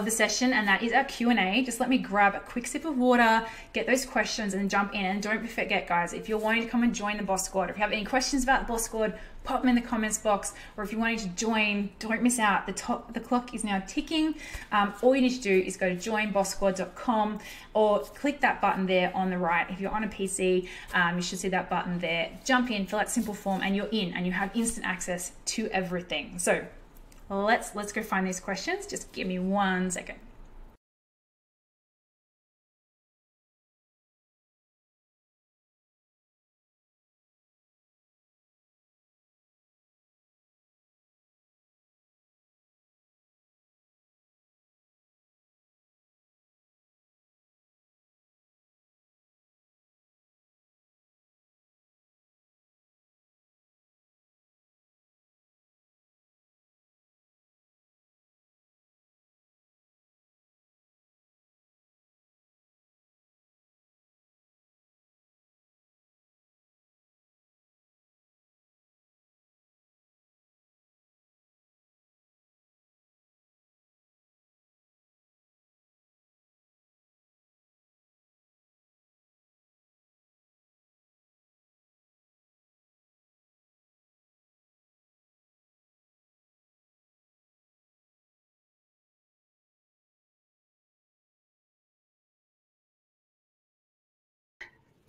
A: session, and that is our Q&A. Just let me grab a quick sip of water, get those questions, and then jump in. And don't forget, guys, if you're wanting to come and join the Boss Squad, or if you have any questions about the Boss Squad, pop them in the comments box. Or if you're wanting to join, don't miss out. The clock is now ticking. All you need to do is go to joinbosssquad.com or click that button there on the right. If you're on a PC, you should see that button there. Jump in, fill out simple form, and you're in, and you have instant access to everything. So let's go find these questions. Just give me 1 second.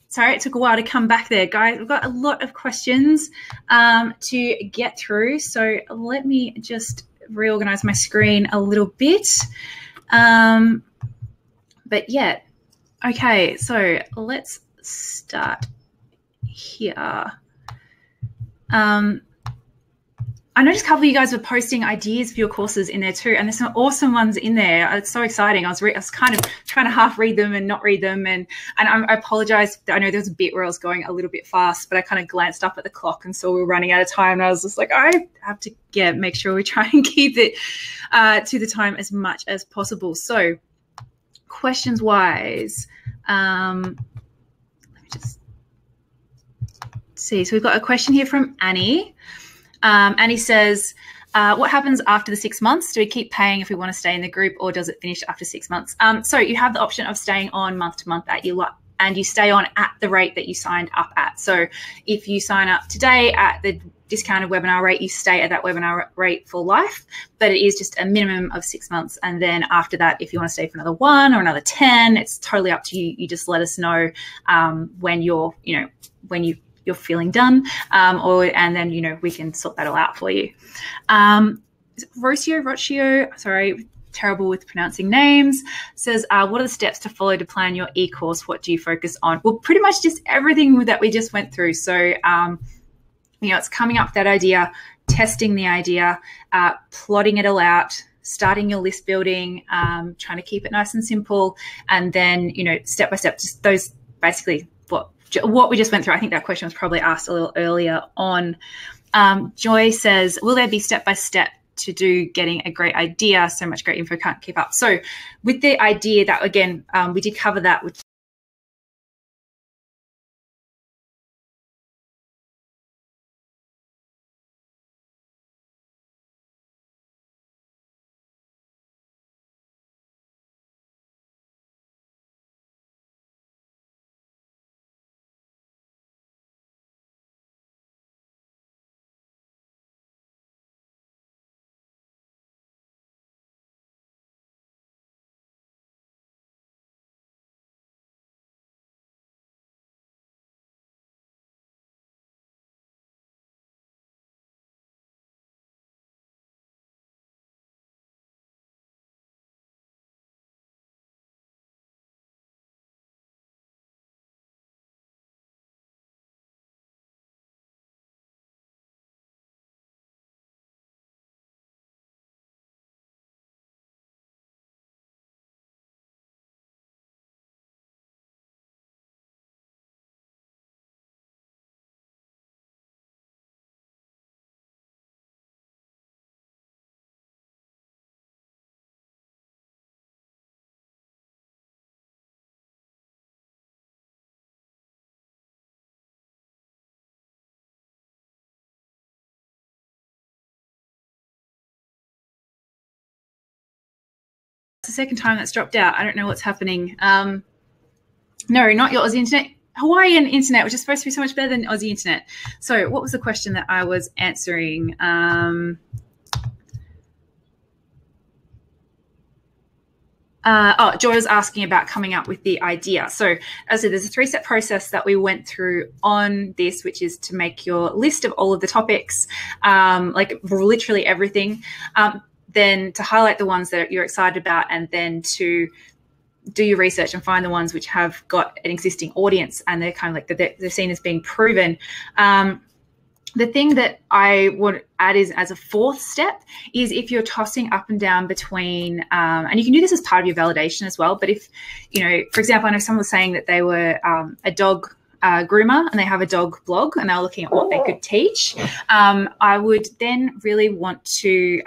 A: Sorry, it took a while to come back there, guys. We've got a lot of questions to get through. So let me just reorganize my screen a little bit. But yeah, okay, so let's start here. I noticed a couple of you guys were posting ideas for your courses in there too, and there's some awesome ones in there. It's so exciting. I was kind of trying to half read them and not read them, and I apologize. I know there was a bit where I was going a little bit fast, but I kind of glanced up at the clock and saw we were running out of time, and I was just like, I have to make sure we try and keep it to the time as much as possible. So questions wise, let me just see. So we've got a question here from Annie. Annie says, what happens after the 6 months? Do we keep paying if we want to stay in the group, or does it finish after 6 months? So you have the option of staying on month to month and you stay on at the rate that you signed up at. So if you sign up today at the discounted webinar rate, you stay at that webinar rate for life, but it is just a minimum of 6 months. And then after that, if you want to stay for another 1 or another 10, it's totally up to you. You just let us know when you're feeling done, and then we can sort that all out for you. Rocio, sorry, terrible with pronouncing names, says, what are the steps to follow to plan your e-course? What do you focus on? Well, pretty much just everything that we just went through. So it's coming up with that idea, testing the idea, plotting it all out, starting your list building, trying to keep it nice and simple, and then step by step, just those basically what we just went through. I think that question was probably asked a little earlier on. Joy says, will there be step-by-step to do getting a great idea? So much great info, can't keep up. So with the idea, that again, we did cover that with the second time that's dropped out. I don't know what's happening. No, not your Aussie internet. Hawaiian internet, which is supposed to be so much better than Aussie internet. So what was the question that I was answering? Joy was asking about coming up with the idea. So as I said, there's a 3-step process that we went through on this, which is to make your list of all of the topics, like literally everything, then to highlight the ones that you're excited about, and then to do your research and find the ones which have got an existing audience and they're kind of like they're seen as being proven. The thing that I would add is, as a 4th step, is if you're tossing up and down between, and you can do this as part of your validation as well, but if, you know, for example, I know someone was saying that they were a dog groomer and they have a dog blog and they were looking at what they could teach, I would then really want to,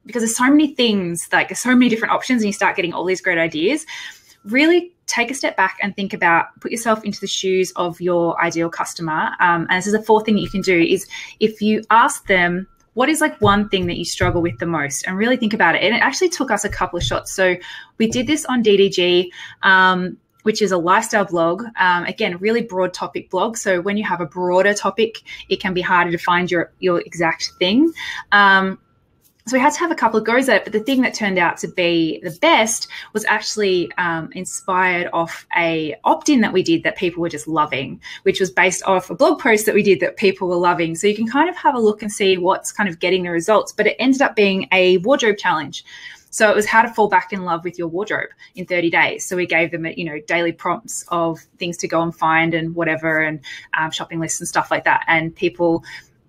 A: because there's so many things, like there's so many different options and you start getting all these great ideas, really take a step back and think about, put yourself into the shoes of your ideal customer. And this is the 4th thing that you can do, is if you ask them, what is like one thing that you struggle with the most, and really think about it. And it actually took us a couple of shots. So we did this on DDG, which is a lifestyle blog. Again, really broad topic blog. So when you have a broader topic, it can be harder to find your exact thing. So we had to have a couple of goes at it, but the thing that turned out to be the best was actually inspired off a opt-in that we did that people were just loving, which was based off a blog post that we did that people were loving. So you can kind of have a look and see what's kind of getting the results, but it ended up being a wardrobe challenge. So it was how to fall back in love with your wardrobe in 30 days. So we gave them, you know, daily prompts of things to go and find and whatever, and shopping lists and stuff like that. And people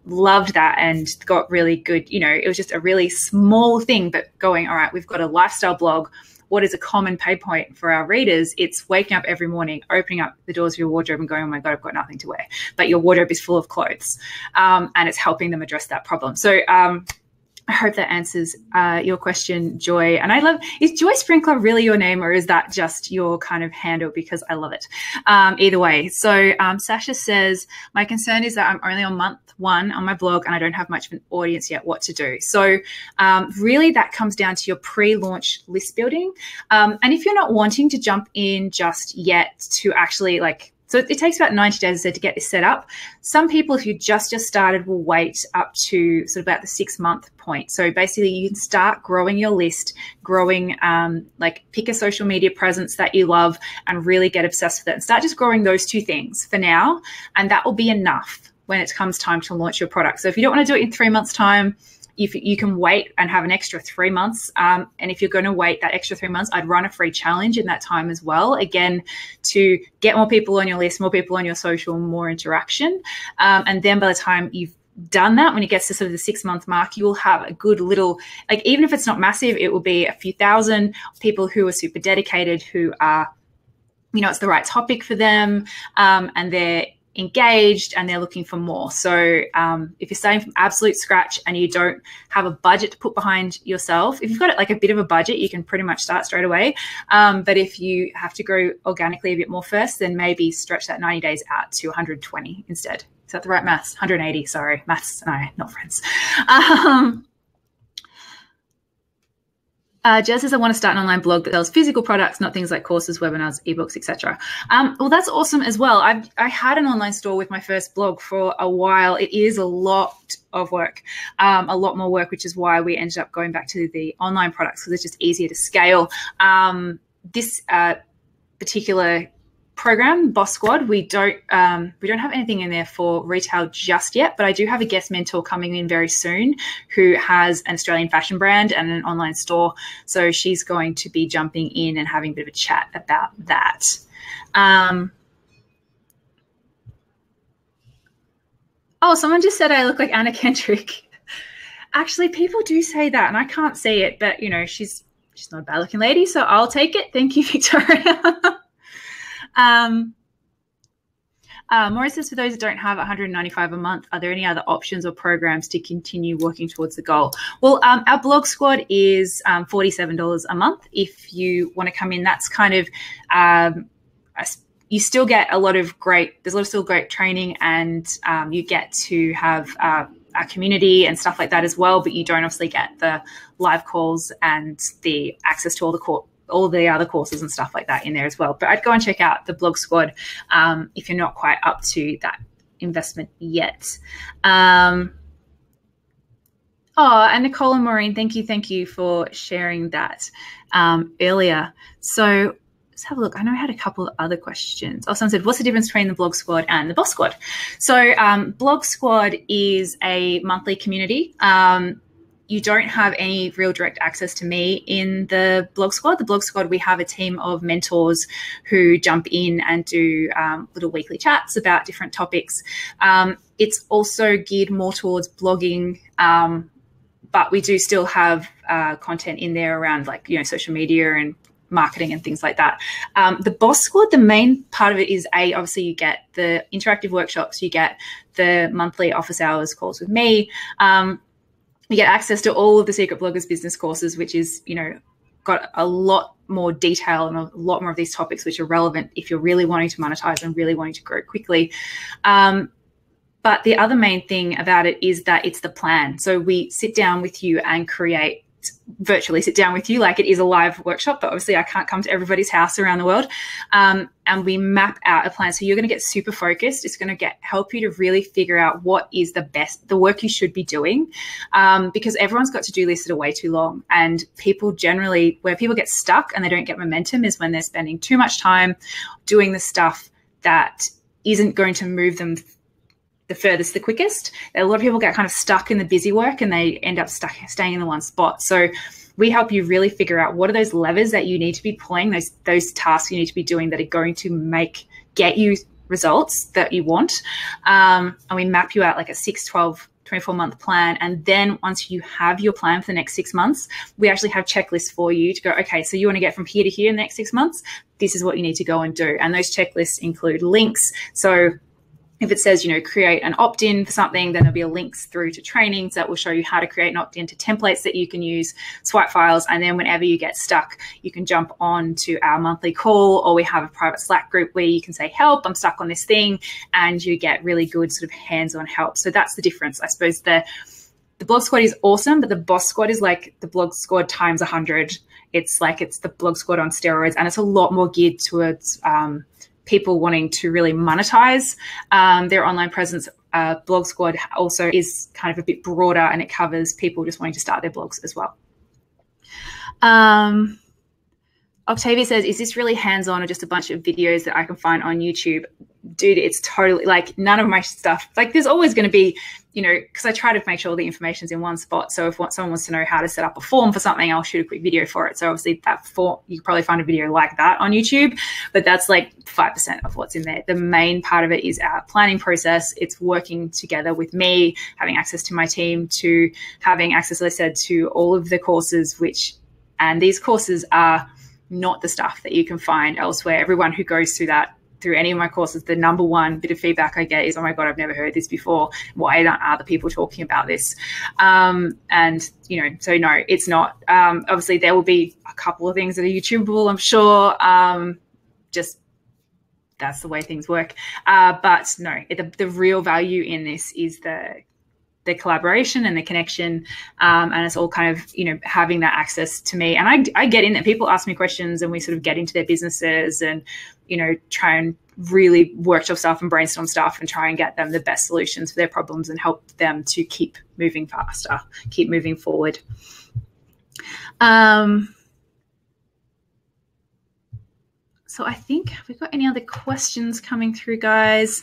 A: loved that and got really good, you know, it was just a really small thing, but going, all right, we've got a lifestyle blog. What is a common pain point for our readers? It's waking up every morning, opening up the doors of your wardrobe and going, oh my God, I've got nothing to wear. But your wardrobe is full of clothes, and it's helping them address that problem. So I hope that answers your question, Joy. And I love, is Joy Sprinkler really your name, or is that just your kind of handle? Because I love it. Either way. So Sasha says, my concern is that I'm only on month 1 on my blog and I don't have much of an audience yet. What to do? So really that comes down to your pre-launch list building. And if you're not wanting to jump in just yet to actually so it takes about 90 days to get this set up. Some people, if you just started, will wait up to sort of about the 6-month point. So basically you can start growing your list, growing, pick a social media presence that you love and really get obsessed with it, and start just growing those 2 things for now. And that will be enough when it comes time to launch your product. So if you don't want to do it in 3 months' time, you can wait and have an extra 3 months. And if you're going to wait that extra 3 months, I'd run a free challenge in that time as well, again, to get more people on your list, more people on your social, more interaction. And then by the time you've done that, when it gets to sort of the 6-month mark, you will have a good little, even if it's not massive, it will be a few thousand people who are super dedicated, who are, you know, it's the right topic for them, and they're engaged and they're looking for more. So if you're starting from absolute scratch and you don't have a budget to put behind yourself, if you've got a bit of a budget, you can pretty much start straight away. But if you have to grow organically a bit more first, then maybe stretch that 90 days out to 120 instead. Is that the right maths? 180, sorry. Maths and I, not friends. Jess says, I want to start an online blog that sells physical products, not things like courses, webinars, ebooks, etc. Well, that's awesome as well. I had an online store with my first blog for a while. It is a lot of work, a lot more work, which is why we ended up going back to the online products, because it's just easier to scale. This particular program, Boss Squad, we don't have anything in there for retail just yet, but I do have a guest mentor coming in very soon who has an Australian fashion brand and an online store. So she's going to be jumping in and having a bit of a chat about that. Oh, someone just said I look like Anna Kendrick. Actually, people do say that, and I can't see it, but you know, she's not a bad looking lady, so I'll take it. Thank you, Victoria. Maurice says, for those that don't have $195 a month, are there any other options or programs to continue working towards the goal? Well, our blog squad is $47 a month. If you want to come in, that's kind of, you still get a lot of great, there's still great training, and you get to have our community and stuff like that as well, but you don't obviously get the live calls and the access to all the other courses and stuff like that in there as well. But I'd go and check out the Blog Squad if you're not quite up to that investment yet. And Nicole and Maureen, thank you for sharing that earlier. So let's have a look. I know I had a couple of other questions. Oh, someone said, what's the difference between the Blog Squad and the Boss Squad? So Blog Squad is a monthly community. You don't have any real direct access to me in the Blog Squad. The Blog Squad, we have a team of mentors who jump in and do little weekly chats about different topics. It's also geared more towards blogging, but we do still have content in there around like, social media and marketing and things like that. The Boss Squad, the main part of it is obviously you get the interactive workshops, you get the monthly office hours calls with me. You get access to all of the Secret Bloggers business courses, which is, got a lot more detail and a lot more of these topics which are relevant if you're really wanting to monetize and really wanting to grow quickly. But the other main thing about it is that it's the plan. So we sit down with you and virtually sit down with you, like it is a live workshop, but obviously I can't come to everybody's house around the world. And we map out a plan. So you're going to get super focused. It's going to help you to really figure out what is the work you should be doing. Because everyone's got to-do listed way too long. And where people get stuck and they don't get momentum is when they're spending too much time doing the stuff that isn't going to move them the furthest, the quickest. A lot of people get kind of stuck in the busy work and they end up staying in the one spot. So we help you really figure out what are those levers that you need to be pulling, those tasks you need to be doing that are going to get you results that you want. And we map you out like a 6, 12, 24-month plan. And then once you have your plan for the next 6 months, we actually have checklists for you to go, okay, so you want to get from here to here in the next 6 months, this is what you need to go and do. And those checklists include links. So if it says, create an opt-in for something, then there'll be links through to trainings that will show you how to create an opt-in to templates that you can use, swipe files, and then whenever you get stuck, you can jump on to our monthly call, or we have a private Slack group where you can say, help, I'm stuck on this thing, and you get really good sort of hands-on help. So that's the difference. I suppose the Blog Squad is awesome, but the Boss Squad is like the Blog Squad times 100. It's the Blog Squad on steroids, and it's a lot more geared towards people wanting to really monetize their online presence. Blog Squad also is kind of a bit broader, and it covers people just wanting to start their blogs as well. Octavia says, is this really hands-on or just a bunch of videos that I can find on YouTube? Dude, it's totally like none of my stuff. Like there's always going to be, because I try to make sure all the information's in one spot. So if someone wants to know how to set up a form for something, I'll shoot a quick video for it. So obviously you can probably find a video like that on YouTube, but that's like 5% of what's in there. The main part of it is our planning process. It's working together with me, having access to my team, to having access, as I said, to all of the courses, and these courses are not the stuff that you can find elsewhere. Everyone who goes through any of my courses, the number one bit of feedback I get is, oh my God, I've never heard this before. Why aren't other people talking about this? So no, it's not. Obviously there will be a couple of things that are YouTubeable, I'm sure. Just that's the way things work. But no, the real value in this is the collaboration and the connection, and it's all kind of having that access to me. And I get in that people ask me questions and we sort of get into their businesses and try and really workshop stuff and brainstorm stuff and try and get them the best solutions for their problems and help them to keep moving faster, keep moving forward. So I think, have we got any other questions coming through, guys?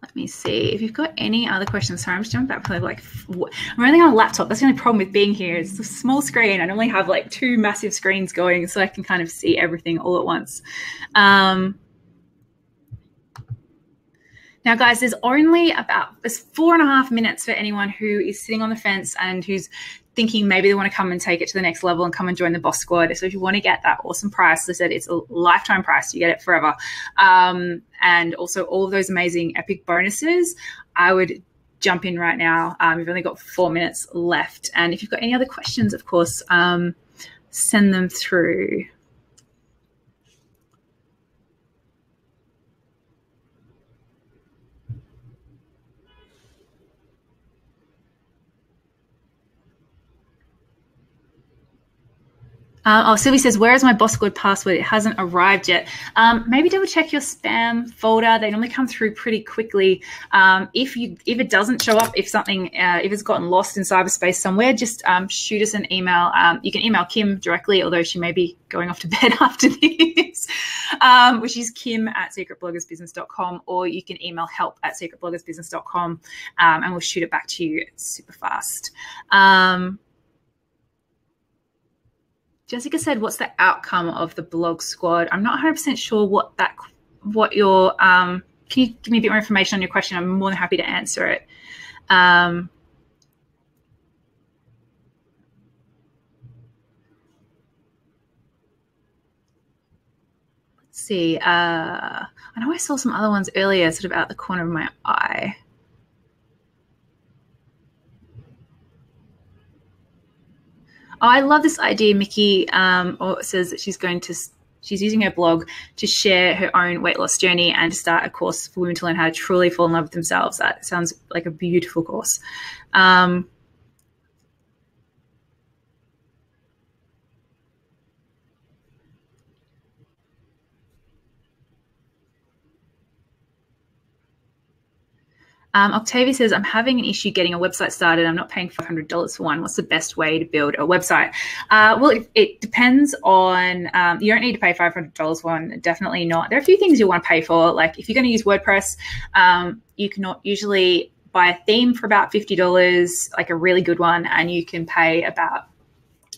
A: Let me see if you've got any other questions. Sorry, I'm just doing that for I'm only on a laptop. That's the only problem with being here. It's a small screen. I normally have like 2 massive screens going so I can kind of see everything all at once. Now, guys, there's 4.5 minutes for anyone who is sitting on the fence and who's thinking maybe they want to come and take it to the next level and come and join the Boss Squad. So if you want to get that awesome price, as I said, it's a lifetime price. You get it forever. And also all of those amazing epic bonuses, I would jump in right now. We've only got 4 minutes left. And if you've got any other questions, of course, send them through. Sylvie says, where is my Boss Squad password? It hasn't arrived yet. Maybe double check your spam folder. They normally come through pretty quickly. If it doesn't show up, if it's gotten lost in cyberspace somewhere, just shoot us an email. You can email Kim directly, although she may be going off to bed after this, which is kim@secretbloggersbusiness.com, or you can email help@secretbloggersbusiness.com, and we'll shoot it back to you super fast. Jessica said, what's the outcome of the blog squad? I'm not 100% sure what your, can you give me a bit more information on your question? I'm more than happy to answer it. Let's see. I know I saw some other ones earlier, sort of out the corner of my eye. Oh, I love this idea, Mickey. Says that she's using her blog to share her own weight loss journey and to start a course for women to learn how to truly fall in love with themselves. That sounds like a beautiful course. Octavia says, I'm having an issue getting a website started. I'm not paying $500 for one. What's the best way to build a website? Well, it depends on, you don't need to pay $500 for one. Definitely not. There are a few things you want to pay for. Like if you're going to use WordPress, you can usually buy a theme for about $50, like a really good one, and you can pay about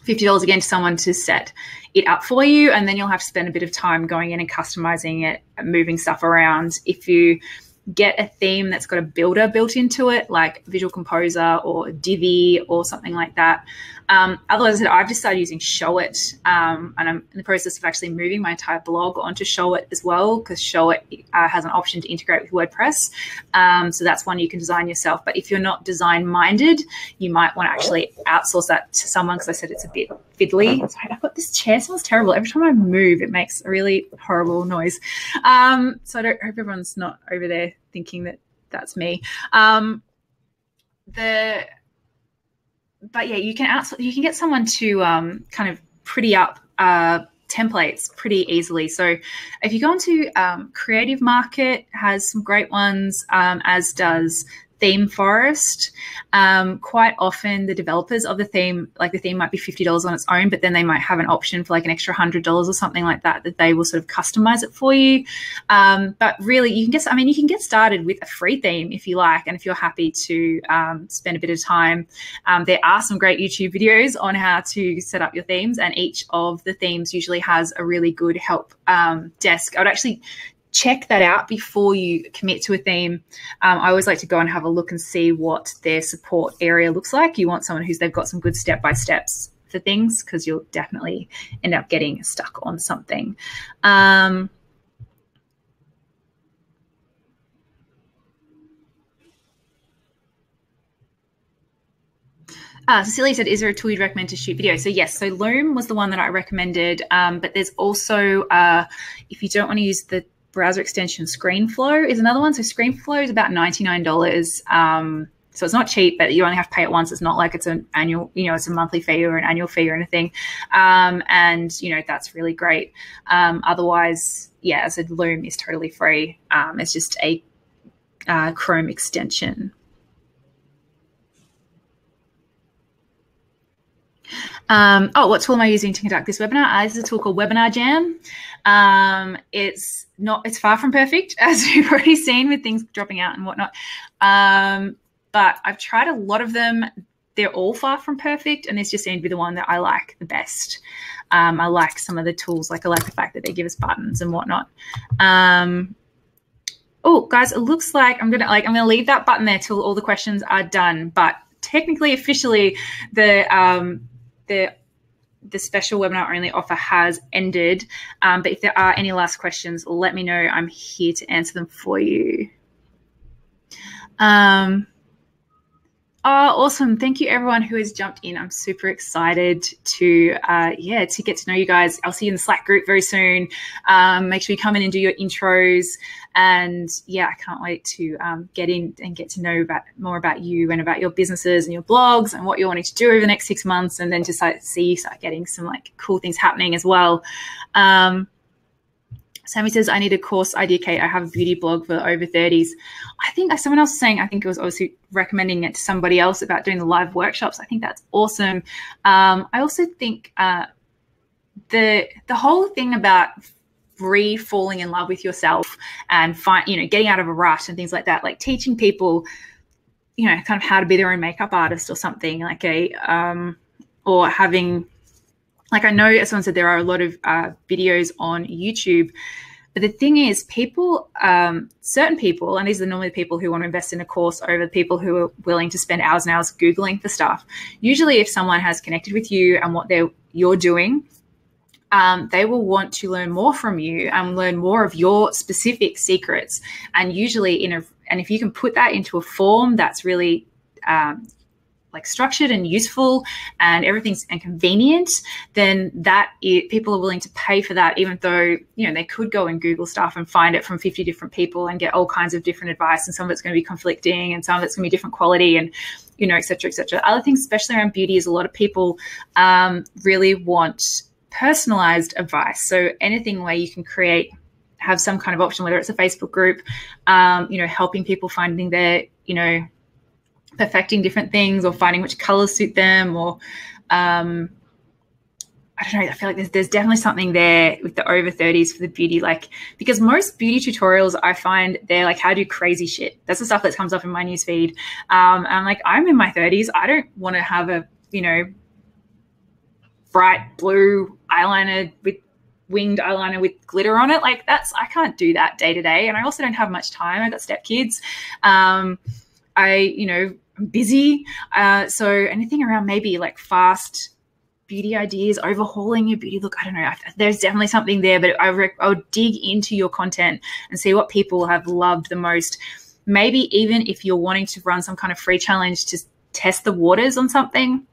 A: $50 again to someone to set it up for you. And then you'll have to spend a bit of time going in and customizing it, moving stuff around. If you get a theme that's got a builder built into it, like Visual Composer or Divi or something like that. Otherwise, I've just started using Showit, and I'm in the process of actually moving my entire blog onto Showit as well, because Showit has an option to integrate with WordPress. So that's one you can design yourself. But if you're not design-minded, you might want to actually outsource that to someone, because I said it's a bit fiddly. Sorry, I've got this chair. It smells terrible. Every time I move, it makes a really horrible noise. So I hope everyone's not over there thinking that that's me. But yeah, you can get someone to kind of pretty up templates pretty easily. So if you go onto Creative Market, has some great ones, as does Theme Forest. Quite often the developers of the theme, like the theme might be $50 on its own, but then they might have an option for like an extra $100 or something like that, that they will sort of customize it for you. But really you can get started with a free theme if you like, and if you're happy to spend a bit of time. There are some great YouTube videos on how to set up your themes, and each of the themes usually has a really good help desk. I would actually check that out before you commit to a theme. I always like to go and have a look and see what their support area looks like. You want someone they've got some good step-by-steps for things, because you'll definitely end up getting stuck on something. Cecilia said, is there a tool you'd recommend to shoot video? So yes, so Loom was the one that I recommended, but there's also, if you don't want to use the browser extension, ScreenFlow is another one. So ScreenFlow is about $99. So it's not cheap, but you only have to pay it once. It's not like it's an annual, it's a monthly fee or an annual fee or anything. And, that's really great. Otherwise, yeah, as I said, Loom is totally free. It's just a Chrome extension. What tool am I using to conduct this webinar? This is a tool called Webinar Jam. It's far from perfect, as you've already seen with things dropping out and whatnot. But I've tried a lot of them. They're all far from perfect, and this just seemed to be the one that I like the best. I like some of the tools, I like the fact that they give us buttons and whatnot. Oh, guys, it looks like I'm gonna leave that button there till all the questions are done. But technically, officially, the special webinar only offer has ended. But if there are any last questions, let me know. I'm here to answer them for you. Oh, awesome. Thank you everyone who has jumped in. I'm super excited to get to know you guys. I'll see you in the Slack group very soon. Make sure you come in and do your intros. And yeah, I can't wait to get in and get to know more about you and about your businesses and your blogs and what you're wanting to do over the next 6 months, and then to start getting some like cool things happening as well. Sammy says, I need a course idea, Kate. I have a beauty blog for the over 30s. I think someone else was saying, I think it was also recommending it to somebody else about doing the live workshops. I think that's awesome. I also think the whole thing about falling in love with yourself and getting out of a rut and things like that, like teaching people, kind of how to be their own makeup artist or something, like or having, like, I know, as someone said, there are a lot of videos on YouTube, but the thing is, people, certain people, and these are normally the people who want to invest in a course over the people who are willing to spend hours and hours Googling for stuff. Usually if someone has connected with you and what you're doing, they will want to learn more from you and learn more of your specific secrets. And usually and if you can put that into a form that's really like structured and useful and everything's and convenient, then people are willing to pay for that, even though, they could go and Google stuff and find it from 50 different people and get all kinds of different advice. And some of it's going to be conflicting and some of it's going to be different quality and, et cetera, et cetera. Other things, especially around beauty, is a lot of people really want personalized advice. So anything where you can have some kind of option, whether it's a Facebook group, helping people finding their, perfecting different things or finding which colors suit them, or I don't know. I feel like there's definitely something there with the over 30s for the beauty, like, because most beauty tutorials I find they're like how to do crazy shit. That's the stuff that comes up in my newsfeed. And I'm like, I'm in my 30s. I don't want to have a, bright blue eyeliner with winged eyeliner with glitter on it. Like I can't do that day to day. And I also don't have much time. I've got stepkids. I'm busy. So anything around maybe like fast beauty ideas, overhauling your beauty look, I don't know. There's definitely something there, but I would dig into your content and see what people have loved the most. Maybe even if you're wanting to run some kind of free challenge to test the waters on something,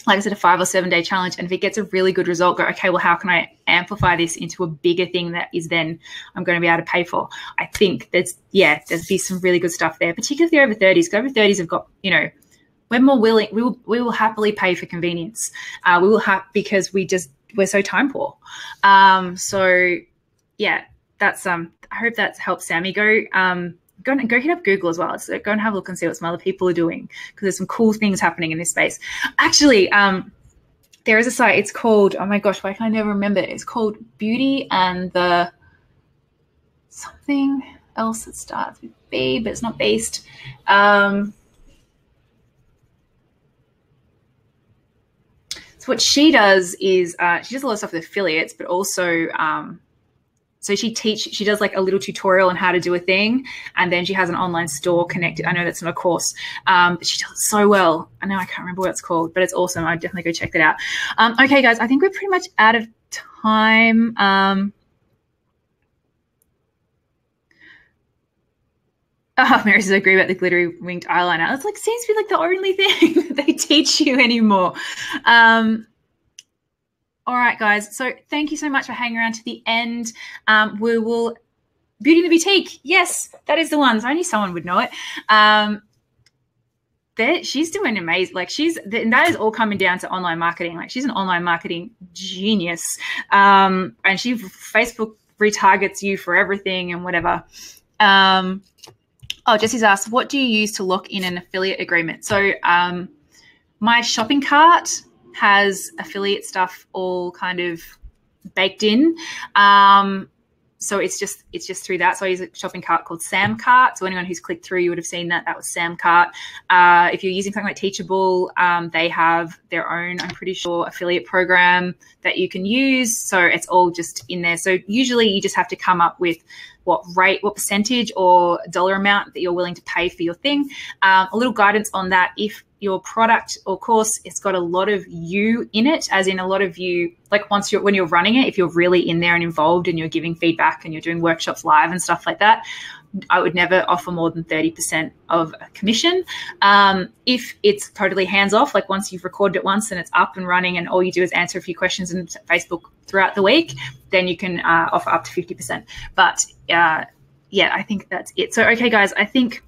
A: like I said, a 5 or 7 day challenge. And if it gets a really good result, go, okay, well, how can I amplify this into a bigger thing that is then I'm going to be able to pay for? I think there's be some really good stuff there, particularly if you're over 30s. Because over 30s have got, we're more willing, we will happily pay for convenience. We will because we're so time poor. So yeah, that's, I hope that helps Sammy. Go hit up Google as well. So go and have a look and see what some other people are doing, because there's some cool things happening in this space. Actually, there is a site. It's called, oh my gosh, why can I never remember it? It's called Beauty and the something else that starts with B, but it's not based. So what she does is she does a lot of stuff with affiliates, but also so she does like a little tutorial on how to do a thing, and then she has an online store connected. I know that's not a course, but she does it so well. I know I can't remember what it's called, but it's awesome. I'd definitely go check that out. Okay, guys, I think we're pretty much out of time. Mary says, I agree about the glittery winged eyeliner. It's like, seems to be like the only thing that they teach you anymore. All right, guys. So thank you so much for hanging around to the end. We will Beauty in the Boutique. Yes, that is the one. I knew someone would know it. She's doing amazing. Like and that is all coming down to online marketing. Like she's an online marketing genius. And she Facebook retargets you for everything and whatever. Jesse's asked, what do you use to lock in an affiliate agreement? So my shopping cart has affiliate stuff all kind of baked in. So it's just through that. So I use a shopping cart called Samcart. So anyone who's clicked through, you would have seen that. That was Samcart. If you're using something like Teachable, they have their own, I'm pretty sure, affiliate program that you can use. So it's all just in there. So usually you just have to come up with what percentage or dollar amount that you're willing to pay for your thing. A little guidance on that. If your product or course, it's got a lot of you in it, as in a lot of you, like when you're running it, if you're really in there and involved and you're giving feedback and you're doing workshops live and stuff like that, I would never offer more than 30% of a commission. If it's totally hands-off, like once you've recorded it once and it's up and running and all you do is answer a few questions in Facebook throughout the week, then you can offer up to 50%. But yeah, I think that's it. So, okay, guys, I think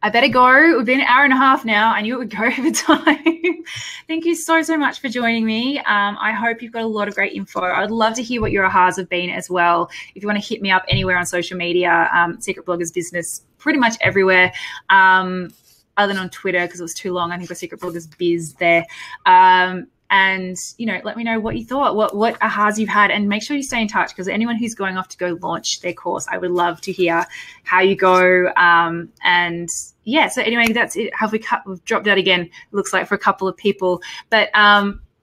A: I better go. We've been an hour and a half now. I knew it would go over time. Thank you so much for joining me. I hope you've got a lot of great info. I'd love to hear what your ahas have been as well. If you want to hit me up anywhere on social media, Secret Bloggers Business, pretty much everywhere, other than on Twitter because it was too long. I think we're Secret Bloggers Biz there. And, you know, let me know what you thought, what ahas you've had, and make sure you stay in touch because anyone who's going off to go launch their course, I would love to hear how you go. And yeah, so anyway, that's it. We've dropped out again, looks like, for a couple of people. But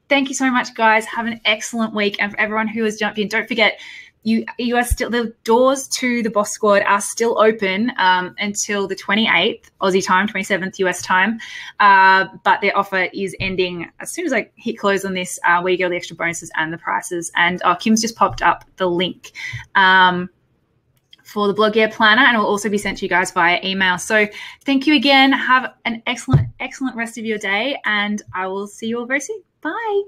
A: thank you so much, guys. Have an excellent week. And for everyone who has jumped in, don't forget, you are still, the doors to the Boss Squad are still open until the 28th Aussie time, 27th US time. But their offer is ending as soon as I hit close on this, where you get all the extra bonuses and the prices. And Kim's just popped up the link for the Blog Year Planner, and it will also be sent to you guys via email. So thank you again. Have an excellent rest of your day, and I will see you all very soon. Bye.